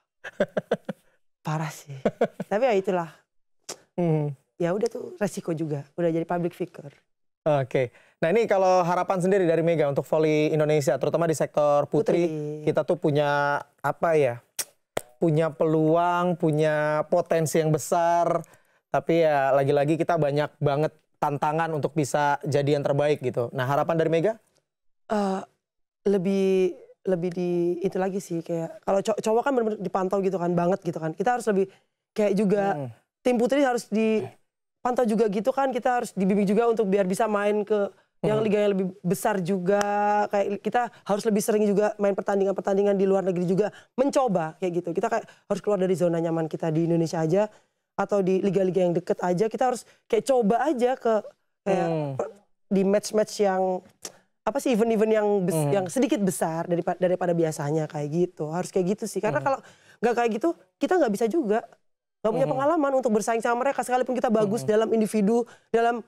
Parah sih. Tapi ya itulah. Ya udah tuh resiko juga, udah jadi public figure. Oke. Nah ini kalau harapan sendiri dari Mega untuk voli Indonesia, terutama di sektor putri. Kita tuh punya apa ya? Punya peluang, punya potensi yang besar, tapi ya lagi-lagi kita banyak banget tantangan untuk bisa jadi yang terbaik gitu. Nah harapan dari Mega? Lebih di itu lagi sih, kayak kalau cowok kan benar-benar dipantau gitu kan, banget gitu kan. Kita harus lebih kayak juga tim putri harus dipantau juga gitu kan. Kita harus dibimbing juga untuk biar bisa main ke yang liga yang lebih besar juga, kayak kita harus lebih sering juga main pertandingan-pertandingan di luar negeri juga, mencoba kayak gitu. Kita kayak harus keluar dari zona nyaman kita di Indonesia aja, atau di liga-liga yang deket aja, kita harus kayak coba aja ke kayak di match-match yang apa sih, event-event yang sedikit besar daripada biasanya kayak gitu. Harus kayak gitu sih, karena kalau nggak kayak gitu kita nggak bisa juga, nggak punya pengalaman untuk bersaing sama mereka, sekalipun kita bagus dalam individu, dalam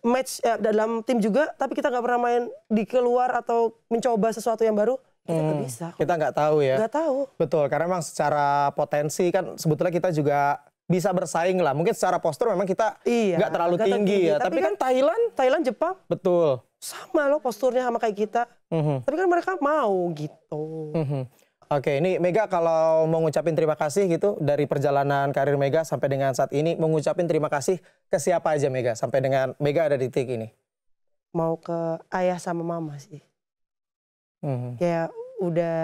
match, dalam tim juga, tapi kita nggak pernah main di keluar atau mencoba sesuatu yang baru, kita nggak bisa. Kita nggak tahu ya. Nggak tahu. Betul, karena memang secara potensi kan sebetulnya kita juga bisa bersaing lah. Mungkin secara postur memang kita nggak terlalu tinggi ya. Tapi kan Thailand, Jepang, betul. sama loh posturnya sama kayak kita. Tapi kan mereka mau gitu. Oke, ini Mega kalau mau ngucapin terima kasih gitu dari perjalanan karir Mega sampai dengan saat ini, mau ngucapin terima kasih ke siapa aja Mega sampai dengan Mega ada di titik ini? Mau ke ayah sama mama sih. Kayak udah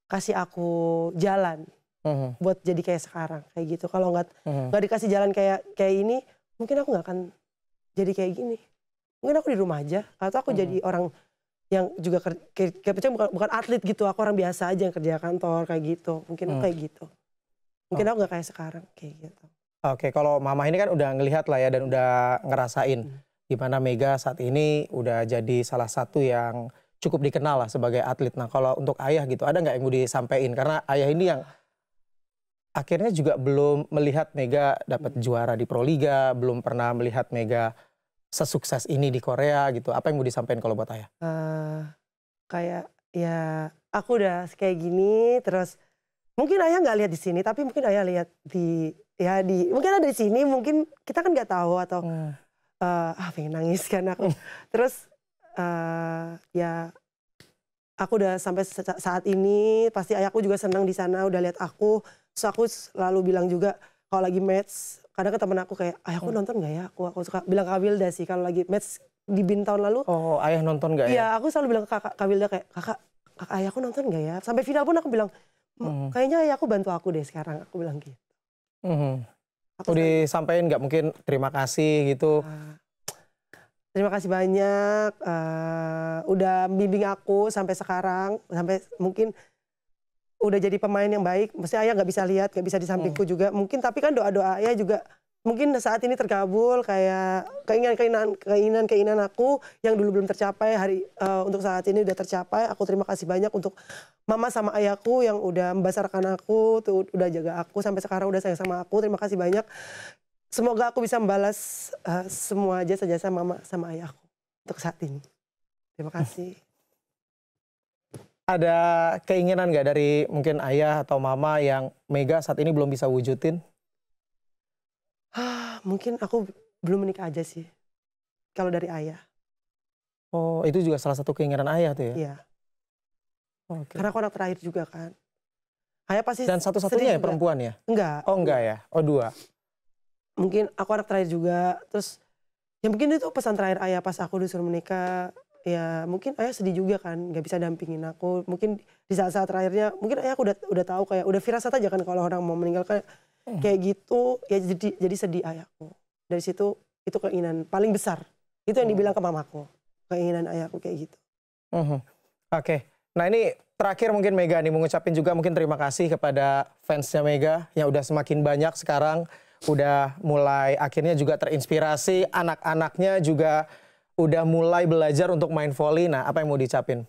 kasih aku jalan buat jadi kayak sekarang kayak gitu. Kalau nggak dikasih jalan kayak ini, mungkin aku nggak akan jadi kayak gini. Mungkin aku di rumah aja, atau aku jadi orang yang juga bukan atlet gitu, aku orang biasa aja yang kerja kantor kayak gitu. Mungkin aku kayak gitu. Mungkin aku nggak kayak sekarang kayak gitu. Oke, kalau Mama ini kan udah ngelihat lah ya dan udah ngerasain gimana Mega saat ini udah jadi salah satu yang cukup dikenal lah sebagai atlet. Nah, kalau untuk ayah gitu, ada nggak yang mau disampaikan? Karena ayah ini yang akhirnya juga belum melihat Mega dapat juara di Proliga, belum pernah melihat Mega sesukses ini di Korea gitu. Apa yang mau disampaikan kalau buat ayah? Kayak ya aku udah kayak gini, terus mungkin ayah nggak lihat di sini, tapi mungkin ayah lihat mungkin ada di sini, mungkin kita kan nggak tahu, atau pengen nangis kan aku. Terus ya aku udah sampai saat ini, pasti ayahku juga senang di sana udah lihat aku. Terus aku selalu bilang juga kalau lagi match, kadang ke temen aku kayak, ayahku nonton nggak ya? Aku suka bilang ke Kak Wilda sih kalau lagi match di BIN tahun lalu. Oh, ayah nonton nggak ya? Iya, aku selalu bilang ke Kak Wilda kayak, kakak ayahku nonton nggak ya? Sampai final pun aku bilang, kayaknya ayahku bantu aku deh sekarang. Aku bilang gitu. Aku disampaikan nggak mungkin terima kasih gitu? Terima kasih banyak, udah bimbing aku sampai sekarang, sampai mungkin udah jadi pemain yang baik. Mesti ayah nggak bisa lihat, nggak bisa di sampingku juga. Mungkin tapi kan doa-doa ayah juga mungkin saat ini terkabul, kayak keinginan aku yang dulu belum tercapai untuk saat ini udah tercapai. Aku terima kasih banyak untuk mama sama ayahku yang udah membesarkan aku, tuh udah jaga aku sampai sekarang, udah sayang sama aku. Terima kasih banyak. Semoga aku bisa membalas semua jasa-jasa mama sama ayahku untuk saat ini. Terima kasih. Ada keinginan nggak dari mungkin ayah atau mama yang Mega saat ini belum bisa wujudin? Mungkin aku belum menikah aja sih, kalau dari ayah. Oh, itu juga salah satu keinginan ayah tuh ya? Iya. Oke. Karena aku anak terakhir juga kan. Ayah pasti. Dan satu-satunya ya perempuan ya? Enggak. Oh enggak ya? Oh 2. Mungkin aku anak terakhir juga, terus ya mungkin itu pesan terakhir ayah pas aku disuruh menikah. Ya mungkin ayah sedih juga kan, nggak bisa dampingin aku. Mungkin di saat-saat terakhirnya, mungkin ayah udah tahu, kayak udah firasat aja kan kalau orang mau meninggal kayak gitu. Ya jadi sedih ayahku. Dari situ itu keinginan paling besar. Itu yang dibilang ke mamaku, keinginan ayahku kayak gitu. Oke. Nah ini terakhir mungkin Mega nih mengucapin juga mungkin terima kasih kepada fansnya Mega yang udah semakin banyak sekarang. Udah mulai akhirnya juga terinspirasi, anak-anaknya juga udah mulai belajar untuk main volley. Nah, apa yang mau dicapin?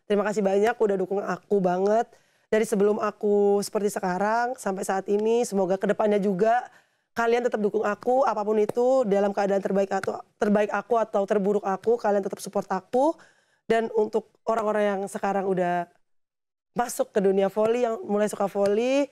Terima kasih banyak udah dukung aku banget. Dari sebelum aku seperti sekarang sampai saat ini, semoga kedepannya juga kalian tetap dukung aku apapun itu, dalam keadaan terbaik aku atau terburuk aku, kalian tetap support aku. Dan untuk orang-orang yang sekarang udah masuk ke dunia volley, yang mulai suka volley,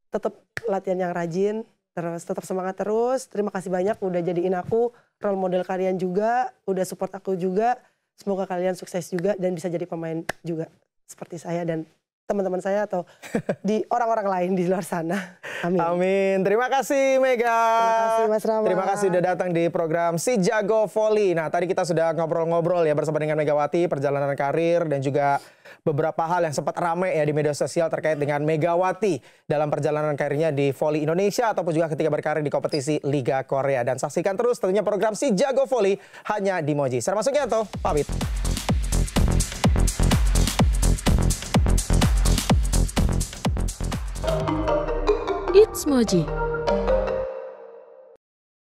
tetap latihan yang rajin. Terus tetap semangat terus. Terima kasih banyak udah jadiin aku role model kalian juga, udah support aku juga. Semoga kalian sukses juga dan bisa jadi pemain juga seperti saya dan teman-teman saya atau di orang-orang lain di luar sana. Amin. Amin. Terima kasih Mega. Terima kasih Mas Rama. Terima kasih sudah datang di program Si Jago Voli. Nah, tadi kita sudah ngobrol-ngobrol ya bersama dengan Megawati, perjalanan karir dan juga beberapa hal yang sempat ramai ya di media sosial terkait dengan Megawati dalam perjalanan karirnya di voli Indonesia ataupun juga ketika berkarir di kompetisi Liga Korea. Dan saksikan terus tentunya program Si Jago Voli hanya di Moji. Saya Mas Sugianto, pamit. It's Moji.